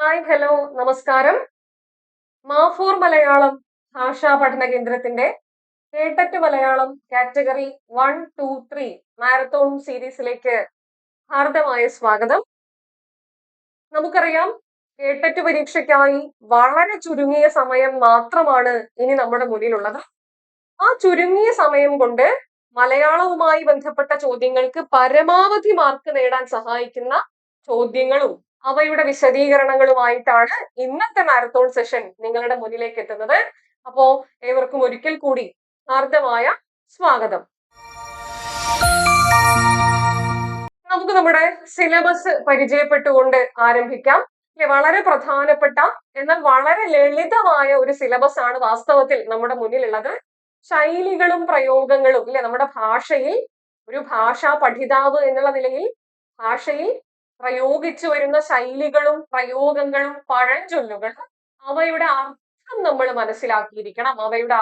Hi hello നമസ്കാരം. മാഫോർ മലയാളം ഭാഷാ പഠന കേന്ദ്രത്തിന്റെ കേട്ടറ്റ് മലയാളം കാറ്റഗറി 1, 2, 3 മാരത്തോൺ സീരീസിലേക്ക് ഹാർദമായ സ്വാഗതം. നമുക്കറിയാം, കേട്ടറ്റ് പരീക്ഷയ്ക്കായി വളരെ ചുരുങ്ങിയ സമയം മാത്രമാണ് ഇനി നമ്മുടെ മുന്നിലുള്ളത്. ആ ചുരുങ്ങിയ സമയം കൊണ്ട് മലയാളവുമായി ബന്ധപ്പെട്ട ചോദ്യങ്ങൾക്ക് പരമാവധി മാർക്ക് നേടാൻ സഹായിക്കുന്ന ചോദ്യങ്ങളും അവയുടെ വിശദീകരണങ്ങളുമായിട്ടാണ് ഇന്നത്തെ മാരത്തോൺ സെഷൻ നിങ്ങളുടെ മുന്നിലേക്ക് എത്തുന്നത്. അപ്പോ ഏവർക്കും ഒരിക്കൽ കൂടി ഹാർദമായ സ്വാഗതം. നമുക്ക് നമ്മുടെ സിലബസ് പരിചയപ്പെട്ടുകൊണ്ട് ആരംഭിക്കാം. വളരെ പ്രധാനപ്പെട്ട എന്നാൽ വളരെ ലളിതമായ ഒരു സിലബസ് ആണ് വാസ്തവത്തിൽ നമ്മുടെ മുന്നിലുള്ളത്. ശൈലികളും പ്രയോഗങ്ങളും നമ്മുടെ ഭാഷയിൽ ഒരു ഭാഷാ പഠിതാവ് എന്നുള്ള നിലയിൽ ഭാഷയിൽ പ്രയോഗിച്ചു വരുന്ന ശൈലികളും പ്രയോഗങ്ങളും പഴഞ്ചൊല്ലുകളും അവയുടെ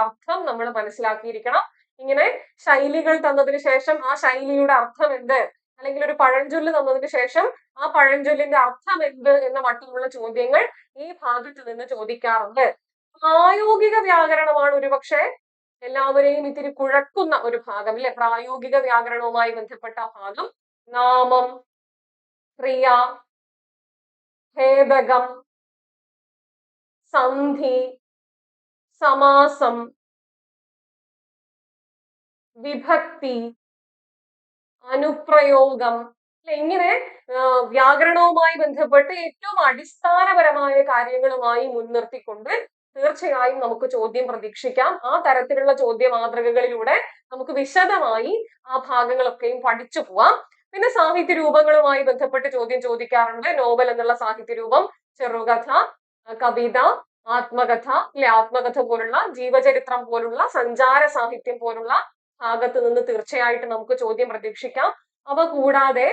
അർത്ഥം നമ്മൾ മനസ്സിലാക്കിയിരിക്കണം. ഇങ്ങനെ ശൈലികൾ തന്നതിന് ശേഷം ആ ശൈലിയുടെ അർത്ഥം എന്ത്, അല്ലെങ്കിൽ ഒരു പഴഞ്ചൊല്ല് തന്നതിന് ശേഷം ആ പഴഞ്ചൊല്ലിന്റെ അർത്ഥം എന്ത് എന്ന മട്ടുള്ള ചോദ്യങ്ങൾ ഈ ഭാഗത്ത് നിന്ന് ചോദിക്കാറുണ്ട്. പ്രായോഗിക വ്യാകരണമാണ് ഒരുപക്ഷെ എല്ലാവരെയും ഇത്തിരി കുഴക്കുന്ന ഒരു ഭാഗം, അല്ലെ? പ്രായോഗിക വ്യാകരണവുമായി ബന്ധപ്പെട്ട ഭാഗം നാമം, ക്രിയ, ഭേദകം, സന്ധി, സമാസം, വിഭക്തി, അനുപ്രയോഗം, ഇങ്ങനെ വ്യാകരണവുമായി ബന്ധപ്പെട്ട് ഏറ്റവും അടിസ്ഥാനപരമായ കാര്യങ്ങളുമായി മുൻനിർത്തിക്കൊണ്ട് തീർച്ചയായും നമുക്ക് ചോദ്യം പ്രതീക്ഷിക്കാം. ആ തരത്തിലുള്ള ചോദ്യ മാതൃകകളിലൂടെ നമുക്ക് വിശദമായി ആ ഭാഗങ്ങളൊക്കെയും പഠിച്ചു പോവാം. പിന്നെ സാഹിത്യ രൂപങ്ങളുമായി ബന്ധപ്പെട്ട് ചോദ്യം ചോദിക്കാറുണ്ട്. നോവൽ എന്നുള്ള സാഹിത്യ രൂപം, ചെറുകഥ, കവിത, ആത്മകഥ, ആത്മകഥ പോലുള്ള, ജീവചരിത്രം പോലുള്ള, സഞ്ചാര സാഹിത്യം പോലുള്ള ഭാഗത്ത് നിന്ന് തീർച്ചയായിട്ടും നമുക്ക് ചോദ്യം പ്രതീക്ഷിക്കാം. അവ കൂടാതെ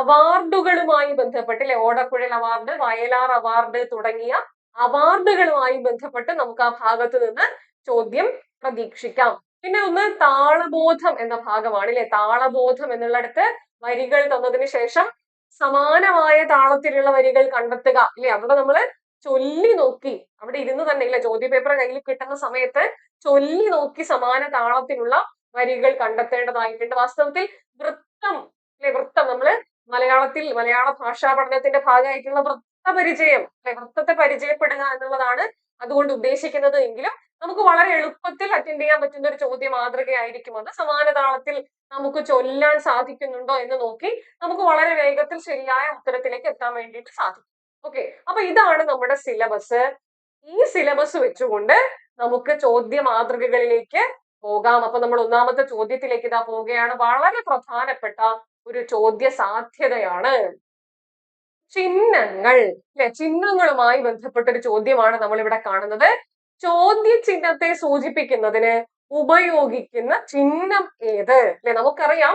അവാർഡുകളുമായി ബന്ധപ്പെട്ട്, ഓടക്കുഴൽ അവാർഡ്, വയലാർ അവാർഡ് തുടങ്ങിയ അവാർഡുകളുമായി ബന്ധപ്പെട്ട് നമുക്ക് ആ ഭാഗത്ത് നിന്ന് ചോദ്യം പ്രതീക്ഷിക്കാം. പിന്നെ ഒന്ന് താളബോധം എന്ന ഭാഗമാണ്, താളബോധം എന്നുള്ളിടത്ത് വരികൾ തന്നതിന് ശേഷം സമാനമായ താളത്തിലുള്ള വരികൾ കണ്ടെത്തുക, അവിടെ നമ്മൾ ചൊല്ലി നോക്കി, അവിടെ ഇരുന്ന് തന്നെ ചോദ്യ പേപ്പർ കയ്യിൽ കിട്ടുന്ന സമയത്ത് ചൊല്ലി നോക്കി സമാന താളത്തിലുള്ള വരികൾ കണ്ടെത്തേണ്ടതായിട്ടുണ്ട്. വാസ്തവത്തിൽ വൃത്തം, വൃത്തം നമ്മള് മലയാള ഭാഷാ പഠനത്തിന്റെ ഭാഗമായിട്ടുള്ള വൃത്തപരിചയം, വൃത്തത്തെ പരിചയപ്പെടുക എന്നുള്ളതാണ് അതുകൊണ്ട് ഉദ്ദേശിക്കുന്നത്. എങ്കിലും നമുക്ക് വളരെ എളുപ്പത്തിൽ അറ്റൻഡ് ചെയ്യാൻ പറ്റുന്ന ഒരു ചോദ്യ മാതൃകയായിരിക്കും അത്. സമാന താളത്തിൽ നമുക്ക് ചൊല്ലാൻ സാധിക്കുന്നുണ്ടോ എന്ന് നോക്കി നമുക്ക് വളരെ വേഗത്തിൽ ശരിയായ ഉത്തരത്തിലേക്ക് എത്താൻ വേണ്ടിയിട്ട് സാധിക്കും. ഓക്കെ, അപ്പൊ ഇതാണ് നമ്മുടെ സിലബസ്. ഈ സിലബസ് വെച്ചുകൊണ്ട് നമുക്ക് ചോദ്യ മാതൃകകളിലേക്ക് പോകാം. അപ്പൊ നമ്മൾ ഒന്നാമത്തെ ചോദ്യത്തിലേക്ക് ഇതാ പോവുകയാണ്. വളരെ പ്രധാനപ്പെട്ട ഒരു ചോദ്യ സാധ്യതയാണ് ചിഹ്നങ്ങൾ, ചിഹ്നങ്ങളുമായി ബന്ധപ്പെട്ട ഒരു ചോദ്യമാണ് നമ്മൾ ഇവിടെ കാണുന്നത്. ചോദ്യ ചിഹ്നത്തെ സൂചിപ്പിക്കുന്നതിന് ഉപയോഗിക്കുന്ന ചിഹ്നം ഏത്? നമുക്കറിയാം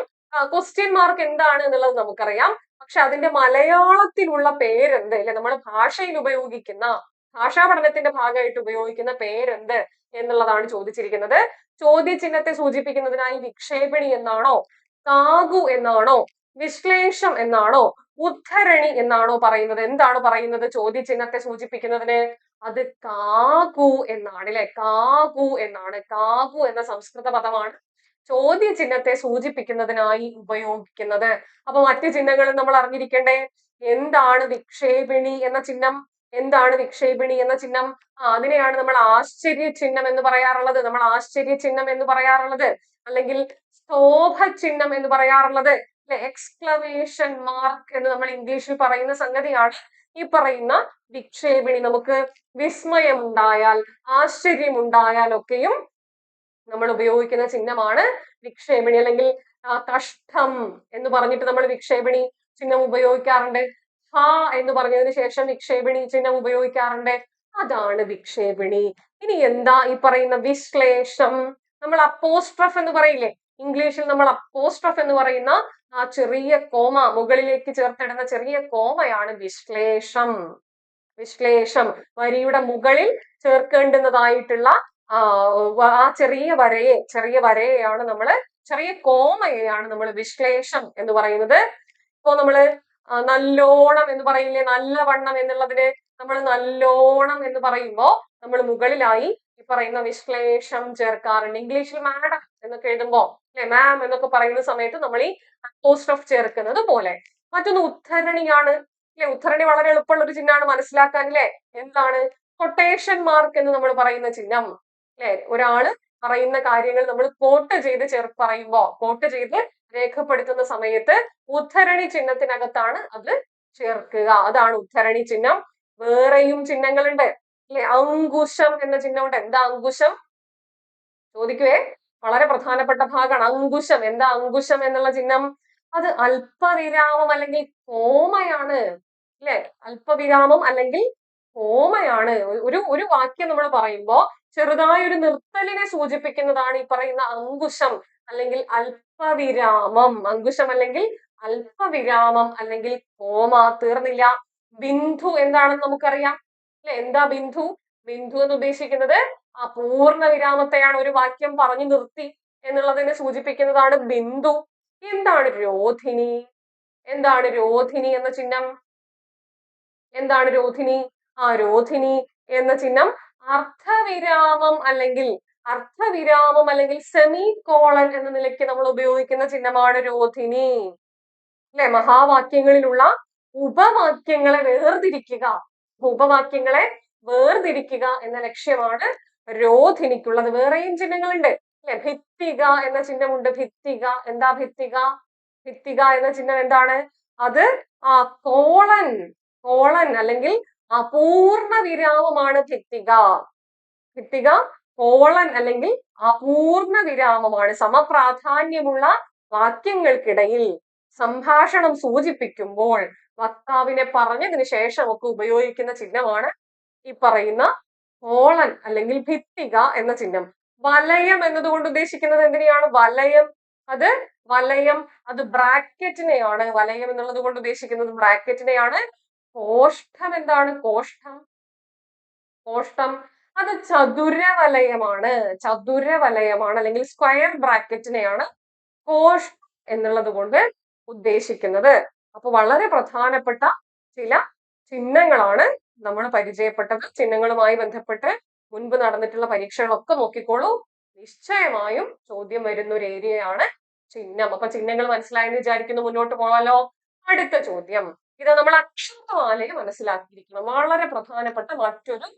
ക്വസ്റ്റ്യൻ മാർക്ക് എന്താണ് എന്നുള്ളത് നമുക്കറിയാം. പക്ഷെ അതിന്റെ മലയാളത്തിലുള്ള പേരെന്ത്, നമ്മൾ ഭാഷയിൽ ഉപയോഗിക്കുന്ന, ഭാഷാ പഠനത്തിന്റെ ഭാഗമായിട്ട് ഉപയോഗിക്കുന്ന പേരെന്ത് എന്നുള്ളതാണ് ചോദിച്ചിരിക്കുന്നത്. ചോദ്യ ചിഹ്നത്തെ സൂചിപ്പിക്കുന്നതിനായി വിക്ഷേപണി എന്നാണോ, കാകു എന്നാണോ, വിശ്ലേഷം എന്നാണോ, ഉദ്ധരണി എന്നാണോ പറയുന്നത്? എന്താണ് പറയുന്നത് ചോദ്യ ചിഹ്നത്തെ സൂചിപ്പിക്കുന്നതിന്? അത് കാകു എന്നാണ്, കാകു എന്നാണ്. കാകു എന്ന സംസ്കൃത പദമാണ് ചോദ്യ ചിഹ്നത്തെ സൂചിപ്പിക്കുന്നതിനായി ഉപയോഗിക്കുന്നത്. അപ്പൊ മറ്റു ചിഹ്നങ്ങളും നമ്മൾ അറിഞ്ഞിരിക്കണ്ടേ? എന്താണ് വിക്ഷേപിണി എന്ന ചിഹ്നം? എന്താണ് വിക്ഷേപിണി എന്ന ചിഹ്നം? അതിനെയാണ് നമ്മൾ ആശ്ചര്യ ചിഹ്നം എന്ന് പറയാറുള്ളത്. അല്ലെങ്കിൽ സ്തോഭ ചിഹ്നം എന്ന് പറയാറുള്ളത്, എക്സ്ക്ലമേഷൻ മാർക്ക് എന്ന് നമ്മൾ ഇംഗ്ലീഷിൽ പറയുന്ന സംഗതിയാണ് ഈ പറയുന്ന വിക്ഷേപിണി. നമുക്ക് വിസ്മയമുണ്ടായാൽ, ആശ്ചര്യമുണ്ടായാൽ ഒക്കെയും നമ്മൾ ഉപയോഗിക്കുന്ന ചിഹ്നമാണ് വിക്ഷേപിണി. അല്ലെങ്കിൽ കഷ്ടം എന്ന് പറഞ്ഞിട്ട് നമ്മൾ വിക്ഷേപിണി ചിഹ്നം ഉപയോഗിക്കാറുണ്ട്. ഹ എന്ന് പറഞ്ഞതിന് ശേഷം വിക്ഷേപിണി ചിഹ്നം ഉപയോഗിക്കാറുണ്ട്. അതാണ് വിക്ഷേപിണി. ഇനി എന്താ ഈ പറയുന്ന വിശ്ലേഷം? നമ്മൾ അപ്പോസ്ട്രഫ് എന്ന് പറയില്ലേ, ഇംഗ്ലീഷിൽ നമ്മൾ അപ്പോസ്ട്രഫ് എന്ന് പറയുന്ന ആ ചെറിയ കോമ, മുകളിലേക്ക് ചേർത്തിടുന്ന ചെറിയ കോമയാണ് വിശ്ലേഷം. വരിയുടെ മുകളിൽ ചേർക്കേണ്ടുന്നതായിട്ടുള്ള ആ ചെറിയ വരയെയാണ് നമ്മള്, ചെറിയ കോമയെയാണ് നമ്മൾ വിശ്ലേഷം എന്ന് പറയുന്നത്. ഇപ്പോ നമ്മള് നല്ലോണം എന്ന് പറയില്ലേ, നല്ലവണ്ണം എന്നുള്ളതിന് നമ്മൾ നല്ലോണം എന്ന് പറയുമ്പോ നമ്മൾ മുകളിലായി ഈ പറയുന്ന വിശ്ലേഷം ചേർക്കാറുണ്ട്. ഇംഗ്ലീഷിൽ മാഡം എന്നൊക്കെ എഴുതുമ്പോ അല്ലെ മാം എന്നൊക്കെ പറയുന്ന സമയത്ത് നമ്മൾ ഈ അപ്പോസ്ട്രോഫ് ചേർക്കുന്നത് പോലെ. മറ്റൊന്ന് ഉദ്ധരണിയാണ് അല്ലെ. ഉദ്ധരണി വളരെ എളുപ്പമുള്ള ഒരു ചിഹ്നമാണ് മനസ്സിലാക്കാൻ അല്ലെ. എന്താണ് കൊട്ടേഷൻ മാർക്ക് എന്ന് നമ്മൾ പറയുന്ന ചിഹ്നം അല്ലെ. ഒരാള് പറയുന്ന കാര്യങ്ങൾ നമ്മൾ കോട്ട് ചെയ്ത് കോട്ട് ചെയ്ത് രേഖപ്പെടുത്തുന്ന സമയത്ത് ഉദ്ധരണി ചിഹ്നത്തിനകത്താണ് അത് ചേർക്കുക. അതാണ് ഉദ്ധരണി ചിഹ്നം. വേറെയും ചിഹ്നങ്ങളുണ്ട് അല്ലെ. അങ്കുശം എന്ന ചിഹ്നമുണ്ട്. എന്താ അങ്കുശം ചോദിക്കുവേ, വളരെ പ്രധാനപ്പെട്ട ഭാഗമാണ് അങ്കുശം. എന്താ അങ്കുശം എന്നുള്ള ചിഹ്നം? അത് അല്പവിരാമം അല്ലെങ്കിൽ കോമയാണ് അല്ലെ. അല്പവിരാമം അല്ലെങ്കിൽ കോമയാണ്. ഒരു വാക്യം നമ്മൾ പറയുമ്പോ ചെറുതായ ഒരു നിർത്തലിനെ സൂചിപ്പിക്കുന്നതാണ് ഈ പറയുന്ന അങ്കുശം അല്ലെങ്കിൽ അല്പവിരാമം. അങ്കുശം അല്ലെങ്കിൽ അല്പവിരാമം അല്ലെങ്കിൽ കോമ. തീർന്നില്ല. ബിന്ദു എന്താണെന്ന് നമുക്കറിയാം അല്ലെ. എന്താ ബിന്ദു? ബിന്ദു എന്ന് ഉദ്ദേശിക്കുന്നത് ആ പൂർണ്ണ വിരാമത്തെയാണ്. ഒരു വാക്യം പറഞ്ഞു നിർത്തി എന്നുള്ളതിനെ സൂചിപ്പിക്കുന്നതാണ് ബിന്ദു. എന്താണ് രോധിനി? എന്താണ് രോധിനി എന്ന ചിഹ്നം? എന്താണ് രോധിനി? ആ രോധിനി എന്ന ചിഹ്നം അർദ്ധവിരാമം അല്ലെങ്കിൽ സെമി കോളൻ എന്ന നിലയ്ക്ക് നമ്മൾ ഉപയോഗിക്കുന്ന ചിഹ്നമാണ് രോധിനി അല്ലെ. മഹാവാക്യങ്ങളിലുള്ള ഉപവാക്യങ്ങളെ വേർതിരിക്കുക എന്ന ലക്ഷ്യമാണ് രോധിനിക്കുള്ളത്. വേറെയും ചിഹ്നങ്ങളുണ്ട് അല്ലെ. ഭിത്തിക എന്ന ചിഹ്നമുണ്ട്. ഭിത്തിക എന്താ ഭിത്തിക? ഭിത്തിക എന്ന ചിഹ്നം എന്താണ്? അത് ആ കോളൻ അല്ലെങ്കിൽ അപൂർണ വിരാമമാണ് ഭിത്തിക. ഭിത്തിക കോളൻ അല്ലെങ്കിൽ അപൂർണ വിരാമമാണ്. സമപ്രാധാന്യമുള്ള വാക്യങ്ങൾക്കിടയിൽ സംഭാഷണം സൂചിപ്പിക്കുമ്പോൾ വക്താവിനെ പറഞ്ഞതിന് ശേഷമൊക്കെ ഉപയോഗിക്കുന്ന ചിഹ്നമാണ് ഈ പറയുന്ന കോളൻ അല്ലെങ്കിൽ ഭിത്തിക എന്ന ചിഹ്നം. വലയം എന്നതുകൊണ്ട് ഉദ്ദേശിക്കുന്നത് എന്തിനെയാണ്? വലയം അത് ബ്രാക്കറ്റിനെയാണ്. വലയം എന്നുള്ളത് കൊണ്ട് ഉദ്ദേശിക്കുന്നത് ബ്രാക്കറ്റിനെയാണ്. കോഷ്ഠം എന്താണ്? കോഷ്ടം അത് ചതുരവലയമാണ് അല്ലെങ്കിൽ സ്ക്വയർ ബ്രാക്കറ്റിനെയാണ് കോഷ്ടം എന്നുള്ളത് കൊണ്ട് ഉദ്ദേശിക്കുന്നത്. അപ്പൊ വളരെ പ്രധാനപ്പെട്ട ചില ചിഹ്നങ്ങളാണ് നമ്മൾ പരിചയപ്പെട്ടത്. ചിഹ്നങ്ങളുമായി ബന്ധപ്പെട്ട് മുൻപ് നടന്നിട്ടുള്ള പരീക്ഷകളൊക്കെ നോക്കിക്കോളൂ. നിശ്ചയമായും ചോദ്യം വരുന്ന ഒരു ഏരിയയാണ് ചിഹ്നം. അപ്പൊ ചിഹ്നങ്ങൾ മനസ്സിലായെന്ന് വിചാരിക്കുന്നു. മുന്നോട്ട് പോകാലോ. അടുത്ത ചോദ്യം. ഇത് നമ്മൾ അക്ഷരമാലയെ മനസ്സിലാക്കിയിരിക്കണം. വളരെ പ്രധാനപ്പെട്ട മറ്റൊരു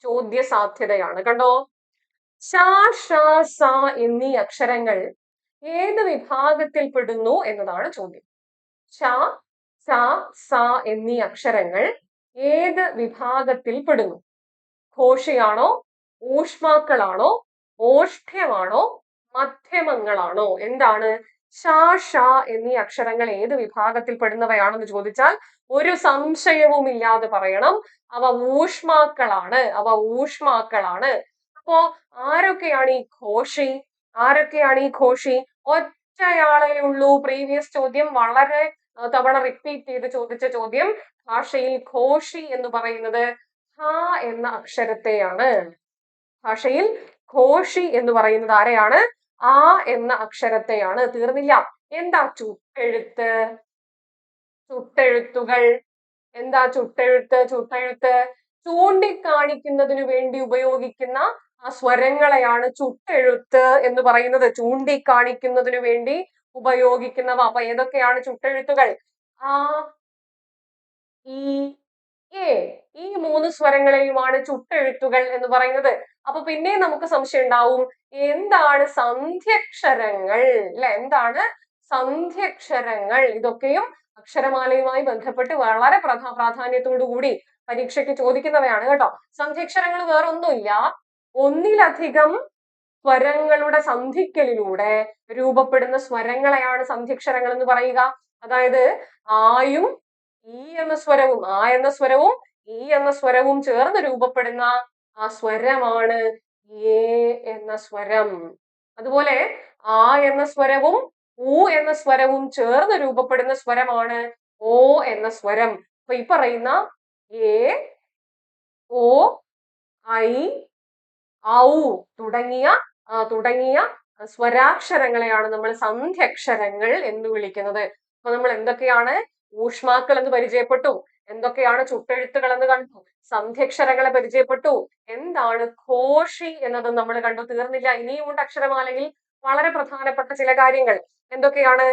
ചോദ്യ സാധ്യതയാണ്. കണ്ടോ, ഷ, ഷ, സ എന്നീ അക്ഷരങ്ങൾ ഏത് വിഭാഗത്തിൽ പെടുന്നു എന്നതാണ് ചോദ്യം. ഷ, സ, സ എന്നീ അക്ഷരങ്ങൾ ഏത് വിഭാഗത്തിൽ പെടുന്നു? ഘോഷിയാണോ, ഊഷ്മാക്കളാണോ, ഓഷ്ഠ്യമാണോ, മധ്യമങ്ങളാണോ? എന്താണ് ഷ, ഷ എന്നീ അക്ഷരങ്ങൾ ഏത് വിഭാഗത്തിൽ പെടുന്നവയാണെന്ന് ചോദിച്ചാൽ ഒരു സംശയവും ഇല്ലാതെ പറയണം, അവ ഊഷ്മാക്കളാണ്. അപ്പോ ആരൊക്കെയാണ് ഈ ഘോഷി? ഒറ്റയാളേ ഉള്ളൂ. പ്രീവിയസ് ചോദ്യം വളരെ തവണ റിപ്പീറ്റ് ചെയ്ത് ചോദിച്ച ചോദ്യം. ഭാഷയിൽ ഘോഷി എന്ന് പറയുന്നത് ഹ എന്ന അക്ഷരത്തെയാണ്. ഭാഷയിൽ ഘോഷി എന്ന് പറയുന്നത് ആരെയാണ്? ആ എന്ന അക്ഷരത്തെയാണ്. തീർന്നില്ല. എന്താ ചുട്ടെഴുത്തുകൾ? എന്താ ചുട്ടെഴുത്ത് ചൂണ്ടിക്കാണിക്കുന്നതിന് വേണ്ടി ഉപയോഗിക്കുന്ന ആ സ്വരങ്ങളെയാണ് ചുട്ടെഴുത്ത് എന്ന് പറയുന്നത്. ചൂണ്ടിക്കാണിക്കുന്നതിന് വേണ്ടി ഉപയോഗിക്കുന്നവ. അപ്പൊ ഏതൊക്കെയാണ് ചുട്ടെഴുത്തുകൾ? ആ, ഈ, എ. ഈ 3 സ്വരങ്ങളെയുമാണ് ചുട്ടെഴുത്തുകൾ എന്ന് പറയുന്നത്. അപ്പൊ പിന്നെ നമുക്ക് സംശയം ഉണ്ടാവും, എന്താണ് സന്ധ്യക്ഷരങ്ങൾ അല്ലെ? എന്താണ് സന്ധ്യക്ഷരങ്ങൾ? ഇതൊക്കെയും അക്ഷരമാലയുമായി ബന്ധപ്പെട്ട് വളരെ പ്രാധാന്യത്തോടു കൂടി പരീക്ഷയ്ക്ക് ചോദിക്കുന്നവയാണ് കേട്ടോ. സന്ധ്യക്ഷരങ്ങൾ വേറൊന്നുമില്ല, ഒന്നിലധികം സ്വരങ്ങളുടെ സന്ധിക്കലിലൂടെ രൂപപ്പെടുന്ന സ്വരങ്ങളെയാണ് സന്ധ്യക്ഷരങ്ങൾ എന്ന് പറയുക. അതായത് ആയും ഈ എന്ന സ്വരവും ഈ എന്ന സ്വരവും ചേർന്ന് രൂപപ്പെടുന്ന ആ സ്വരമാണ് ഏ എന്ന സ്വരം. അതുപോലെ ആ എന്ന സ്വരവും ഊ എന്ന സ്വരവും ചേർന്ന് രൂപപ്പെടുന്ന സ്വരമാണ് ഓ എന്ന സ്വരം. അപ്പൊ ഈ പറയുന്ന എ, ഓ, ഐ, ഔ തുടങ്ങിയ സ്വരാക്ഷരങ്ങളെയാണ് നമ്മൾ സന്ധ്യക്ഷരങ്ങൾ എന്ന് വിളിക്കുന്നത്. അപ്പൊ നമ്മൾ എന്തൊക്കെയാണ് ഊഷ്മാക്കൾ എന്ന് പരിചയപ്പെട്ടു, എന്തൊക്കെയാണ് ചുട്ടെഴുത്തുകൾ എന്ന് കണ്ടു, സന്ധ്യക്ഷരങ്ങളെ പരിചയപ്പെട്ടു, എന്താണ് ഘോഷി എന്നത് നമ്മൾ കണ്ടു. തീർന്നില്ല, ഇനിയും ഉണ്ട് അക്ഷരമാലയിൽ വളരെ പ്രധാനപ്പെട്ട ചില കാര്യങ്ങൾ. എന്തൊക്കെയാണ്?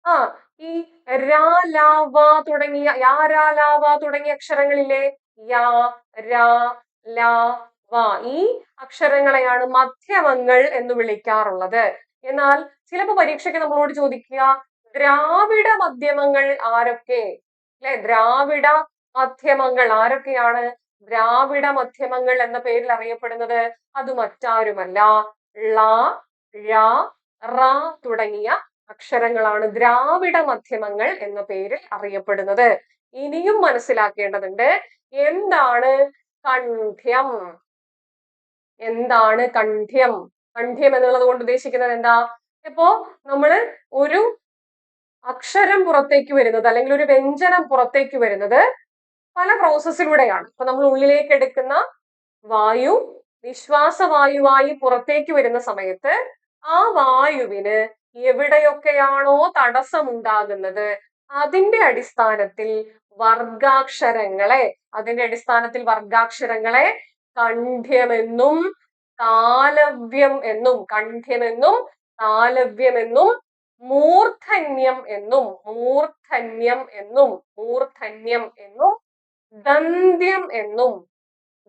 ആ ഈ രാ ലാ വാ തുടങ്ങിയ യാ രാ ലാ വാ തുടങ്ങിയ അക്ഷരങ്ങളില്ലേ, യാ രാ ലാ വാ, ഈ അക്ഷരങ്ങളെയാണ് മധ്യമങ്ങൾ എന്ന് വിളിക്കാറുള്ളത്. എന്നാൽ ചിലപ്പോ പരീക്ഷയ്ക്ക് നമ്മളോട് ചോദിക്കുക ദ്രാവിഡ മധ്യമങ്ങൾ ആരൊക്കെ, അല്ലെ? ദ്രാവിഡ മധ്യമങ്ങൾ ആരൊക്കെയാണ്? ദ്രാവിഡ മധ്യമങ്ങൾ എന്ന പേരിൽ അറിയപ്പെടുന്നത് അത് മറ്റാരുമല്ല, ള ഴ റ തുടങ്ങിയ അക്ഷരങ്ങളാണ് ദ്രാവിഡ മധ്യമങ്ങൾ എന്ന പേരിൽ അറിയപ്പെടുന്നത്. ഇനിയും മനസ്സിലാക്കേണ്ടതുണ്ട്, എന്താണ് കണ്ഠ്യം? എന്താണ് കണ്ഠ്യം? കണ്ഠ്യം എന്നുള്ളത് കൊണ്ട് ഉദ്ദേശിക്കുന്നത് എന്താ? ഇപ്പോ നമ്മള് ഒരു അക്ഷരം പുറത്തേക്ക് വരുന്നത് അല്ലെങ്കിൽ ഒരു വ്യഞ്ജനം പുറത്തേക്ക് വരുന്നത് പല പ്രോസസ്സിലൂടെയാണ്. ഇപ്പൊ നമ്മൾ ഉള്ളിലേക്ക് എടുക്കുന്ന വായു നിശ്വാസവായുവായി പുറത്തേക്ക് വരുന്ന സമയത്ത് ആ വായുവിന് എവിടെയൊക്കെയാണോ തടസ്സമുണ്ടാകുന്നത് അതിന്റെ അടിസ്ഥാനത്തിൽ വർഗാക്ഷരങ്ങളെ കണ്ഠ്യമെന്നും താലവ്യം എന്നും മൂർധന്യം എന്നും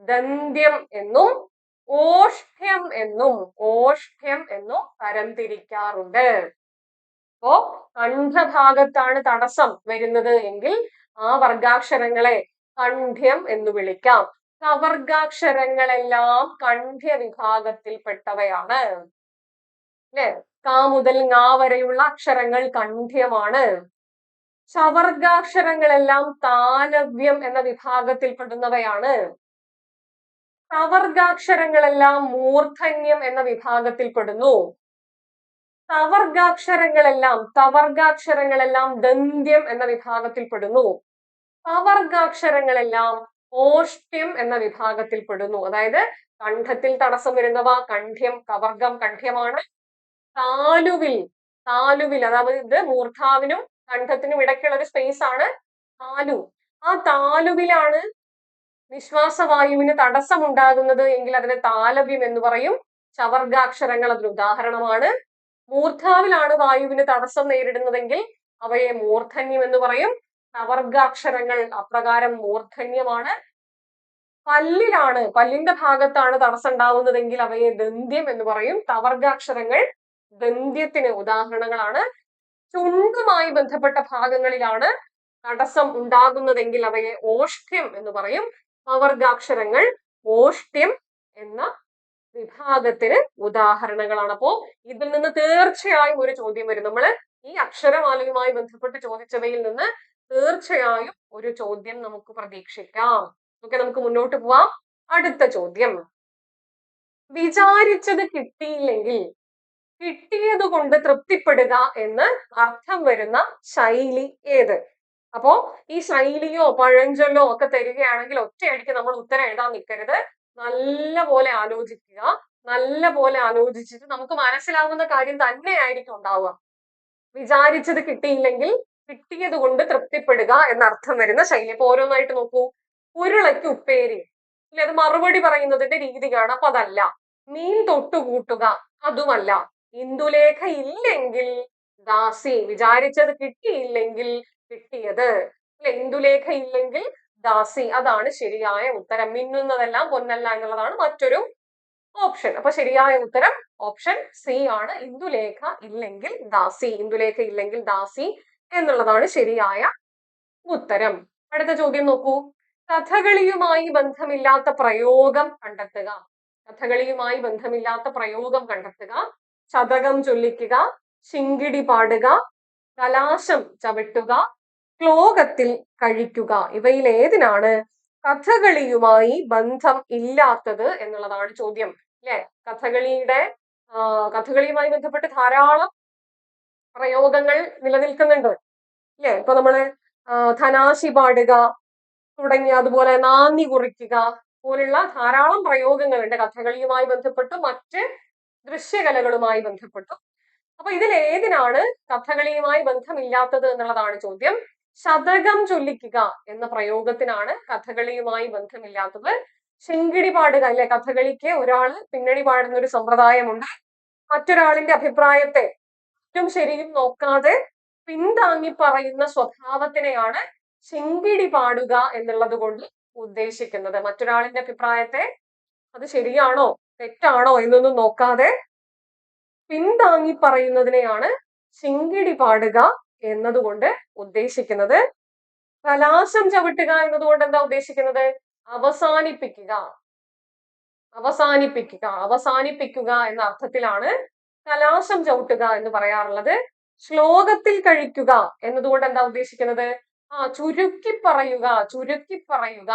ദന്ത്യം എന്നും ഓഷ്ഠ്യം എന്നും തരംതിരിക്കാറുണ്ട്. അപ്പോ കണ്ഠഭാഗത്താണ് തടസ്സം വരുന്നത് എങ്കിൽ ആ വർഗാക്ഷരങ്ങളെ കണ്ഠ്യം എന്ന് വിളിക്കാം. കവർഗാക്ഷരങ്ങളെല്ലാം കണ്ഠ്യ വിഭാഗത്തിൽപ്പെട്ടവയാണ്, അല്ലെ? കാ മുതൽ ങ വരെയുള്ള അക്ഷരങ്ങൾ കണ്ഠ്യമാണ്. ചവർഗാക്ഷരങ്ങളെല്ലാം താലവ്യം എന്ന വിഭാഗത്തിൽപ്പെടുന്നവയാണ്. സവർഗാക്ഷരങ്ങളെല്ലാം മൂർധന്യം എന്ന വിഭാഗത്തിൽപ്പെടുന്നു. തവർഗാക്ഷരങ്ങളെല്ലാം ദന്ത്യം എന്ന വിഭാഗത്തിൽപ്പെടുന്നു. പവർഗാക്ഷരങ്ങളെല്ലാം ഓഷ്ട്യം എന്ന വിഭാഗത്തിൽപ്പെടുന്നു. അതായത് കണ്ഠത്തിൽ തടസ്സം വരുന്നവ കണ്ഠ്യം, കവർഗം കണ്ഠ്യമാണ്. താലുവിൽ അതായത് മൂർധാവിനും കണ്ഠത്തിനും ഇടയ്ക്കുള്ള ഒരു സ്പേസ് ആണ് താലു. ആ താലുവിലാണ് നിശ്വാസവായുവിന് തടസ്സം ഉണ്ടാകുന്നത് എങ്കിൽ അതിനെ താലവ്യം എന്ന് പറയും. ചവർഗാക്ഷരങ്ങൾ അതിന് ഉദാഹരണമാണ്. മൂർധാവിലാണ് വായുവിന് തടസ്സം നേരിടുന്നതെങ്കിൽ അവയെ മൂർധന്യം എന്ന് പറയും. ചവർഗാക്ഷരങ്ങൾ അപ്രകാരം മൂർധന്യമാണ്. പല്ലിന്റെ ഭാഗത്താണ് തടസ്സം ഉണ്ടാവുന്നതെങ്കിൽ അവയെ ദന്ത്യം എന്ന് പറയും. തവർഗാക്ഷരങ്ങൾ ദന്ത്യത്തിന് ഉദാഹരണങ്ങളാണ്. ചുണ്ടുമായി ബന്ധപ്പെട്ട ഭാഗങ്ങളിലാണ് തടസ്സം ഉണ്ടാകുന്നതെങ്കിൽ അവയെ ഓഷ്ഠ്യം എന്ന് പറയും. പവർഗാക്ഷരങ്ങൾ ഓഷ്ഠ്യം എന്ന വിഭാഗത്തിന് ഉദാഹരണങ്ങളാണ്. അപ്പോ ഇതിൽ നിന്ന് തീർച്ചയായും ഒരു ചോദ്യം വരും. നമ്മള് ഈ അക്ഷരമാലയുമായി ബന്ധപ്പെട്ട് ചോദിച്ചവയിൽ നിന്ന് തീർച്ചയായും ഒരു ചോദ്യം നമുക്ക് പ്രതീക്ഷിക്കാം. ഓക്കെ, നമുക്ക് മുന്നോട്ട് പോവാം. അടുത്ത ചോദ്യം, വിചാരിച്ചത് കിട്ടിയില്ലെങ്കിൽ കിട്ടിയത് കൊണ്ട് തൃപ്തിപ്പെടുക എന്ന് അർത്ഥം വരുന്ന ശൈലി ഏത്? അപ്പോ ഈ ശൈലിയോ പഴഞ്ചൊല്ലോ ഒക്കെ തരികയാണെങ്കിൽ ഒറ്റയടിക്ക് നമ്മൾ ഉത്തരം എഴുതാൻ നിൽക്കരുത്. നല്ല പോലെ ആലോചിച്ചിട്ട് നമുക്ക് മനസ്സിലാവുന്ന കാര്യം തന്നെയായിരിക്കും ഉണ്ടാവുക. വിചാരിച്ചത് കിട്ടിയില്ലെങ്കിൽ കിട്ടിയത് കൊണ്ട് തൃപ്തിപ്പെടുക എന്നർത്ഥം വരുന്ന ശൈലി. അപ്പൊ ഓരോന്നായിട്ട് നോക്കൂ. ഉരുളയ്ക്ക് ഉപ്പേരി, അല്ലെ? അത് മറുപടി പറയുന്നതിന്റെ രീതിയാണ്. അപ്പൊ അതല്ല. മീൻ തൊട്ടുകൂട്ടുക, അതുമല്ല. ഇന്ദുലേഖ ഇല്ലെങ്കിൽ ദാസി, വിചാരിച്ചത് കിട്ടിയില്ലെങ്കിൽ കിട്ടിയത്, അല്ലെ? ഇന്ദുലേഖ ഇല്ലെങ്കിൽ ദാസി, അതാണ് ശരിയായ ഉത്തരം. മിന്നുന്നതെല്ലാം പൊന്നല്ല എന്നുള്ളതാണ് മറ്റൊരു ഓപ്ഷൻ. അപ്പൊ ശരിയായ ഉത്തരം ഓപ്ഷൻ സി ആണ്. ഇന്ദുലേഖ ഇല്ലെങ്കിൽ ദാസി എന്നുള്ളതാണ് ശരിയായ ഉത്തരം. അടുത്ത ചോദ്യം നോക്കൂ. കഥകളിയുമായി ബന്ധമില്ലാത്ത പ്രയോഗം കണ്ടെത്തുക. ശതകം ചൊല്ലിക്കുക, ശിങ്കിടി പാടുക, കലാശം ചവിട്ടുക, ശ്ലോകത്തിൽ കഴിക്കുക. ഇവയിൽ ഏതിനാണ് കഥകളിയുമായി ബന്ധം ഇല്ലാത്തത് എന്നുള്ളതാണ് ചോദ്യം, അല്ലെ? കഥകളിയുമായി ബന്ധപ്പെട്ട് ധാരാളം പ്രയോഗങ്ങൾ നിലനിൽക്കുന്നുണ്ട്, അല്ലെ? ഇപ്പൊ നമ്മള് ധനാശി പാടുക തുടങ്ങിയ, അതുപോലെ നാന്ദി കുറിക്കുക പോലുള്ള ധാരാളം പ്രയോഗങ്ങളുണ്ട് കഥകളിയുമായി ബന്ധപ്പെട്ടു, മറ്റ് ദൃശ്യകലകളുമായി ബന്ധപ്പെട്ടു. അപ്പൊ ഇതിൽ ഏതിനാണ് കഥകളിയുമായി ബന്ധമില്ലാത്തത് എന്നുള്ളതാണ് ചോദ്യം. ശതകം ചൊല്ലിക്കുക എന്ന പ്രയോഗത്തിനാണ് കഥകളിയുമായി ബന്ധമില്ലാത്തത്. ശിങ്കിടി പാടുക അല്ലെ, കഥകളിക്ക് ഒരാള് പിന്നണി പാടുന്ന ഒരു സമ്പ്രദായമുണ്ട്. മറ്റൊരാളിന്റെ അഭിപ്രായത്തെ ഏറ്റവും ശരിയും നോക്കാതെ പിന്താങ്ങി പറയുന്ന സ്വഭാവത്തിനെയാണ് ശിങ്കിടി പാടുക എന്നുള്ളത് കൊണ്ട് ഉദ്ദേശിക്കുന്നത്. മറ്റൊരാളിന്റെ അഭിപ്രായത്തെ അത് ശരിയാണോ തെറ്റാണോ എന്നൊന്നും നോക്കാതെ പിന്താങ്ങി പറയുന്നതിനെയാണ് ശിങ്കിടി പാടുക എന്നതുകൊണ്ട് ഉദ്ദേശിക്കുന്നത്. കലാശം ചവിട്ടുക എന്നതുകൊണ്ട് എന്താ ഉദ്ദേശിക്കുന്നത്? അവസാനിപ്പിക്കുക, അവസാനിപ്പിക്കുക, അവസാനിപ്പിക്കുക എന്ന അർത്ഥത്തിലാണ് കലാശം ചവിട്ടുക എന്ന് പറയാറുള്ളത്. ശ്ലോകത്തിൽ കഴിക്കുക എന്നതുകൊണ്ട് എന്താ ഉദ്ദേശിക്കുന്നത്? ചുരുക്കി പറയുക, ചുരുക്കി പറയുക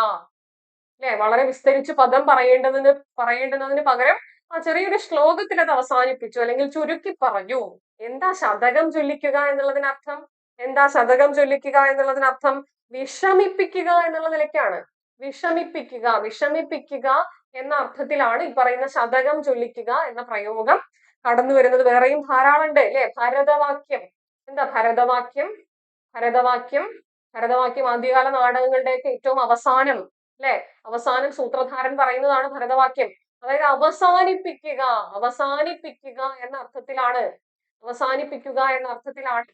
അല്ലെ, വളരെ വിസ്തരിച്ച് പദം പറയേണ്ടുന്നതിന് പകരം ചെറിയൊരു ശ്ലോകത്തിൽ അത് അവസാനിപ്പിച്ചു അല്ലെങ്കിൽ ചുരുക്കി പറഞ്ഞു. എന്താ ശതകം ചൊല്ലിക്കുക എന്നുള്ളതിനർത്ഥം? എന്താ ശതകം ചൊല്ലിക്കുക എന്നുള്ളതിനർത്ഥം? വിഷമിപ്പിക്കുക എന്നുള്ള നിലയ്ക്കാണ്. വിഷമിപ്പിക്കുക, വിഷമിപ്പിക്കുക എന്ന അർത്ഥത്തിലാണ് ഈ പറയുന്ന ശതകം ചൊല്ലിക്കുക എന്ന പ്രയോഗം കടന്നു വരുന്നത്. വേറെയും ധാരാളം ഉണ്ട് അല്ലെ. ഭരതവാക്യം, എന്താ ഭരതവാക്യം? ഭരതവാക്യം ആദ്യകാല നാടകങ്ങളുടെയൊക്കെ ഏറ്റവും അവസാനം അല്ലെ, അവസാനം സൂത്രധാരൻ പറയുന്നതാണ് ഭരതവാക്യം. അതായത് അവസാനിപ്പിക്കുക, അവസാനിപ്പിക്കുക എന്ന അർത്ഥത്തിലാണ്, അവസാനിപ്പിക്കുക എന്ന അർത്ഥത്തിലാണ്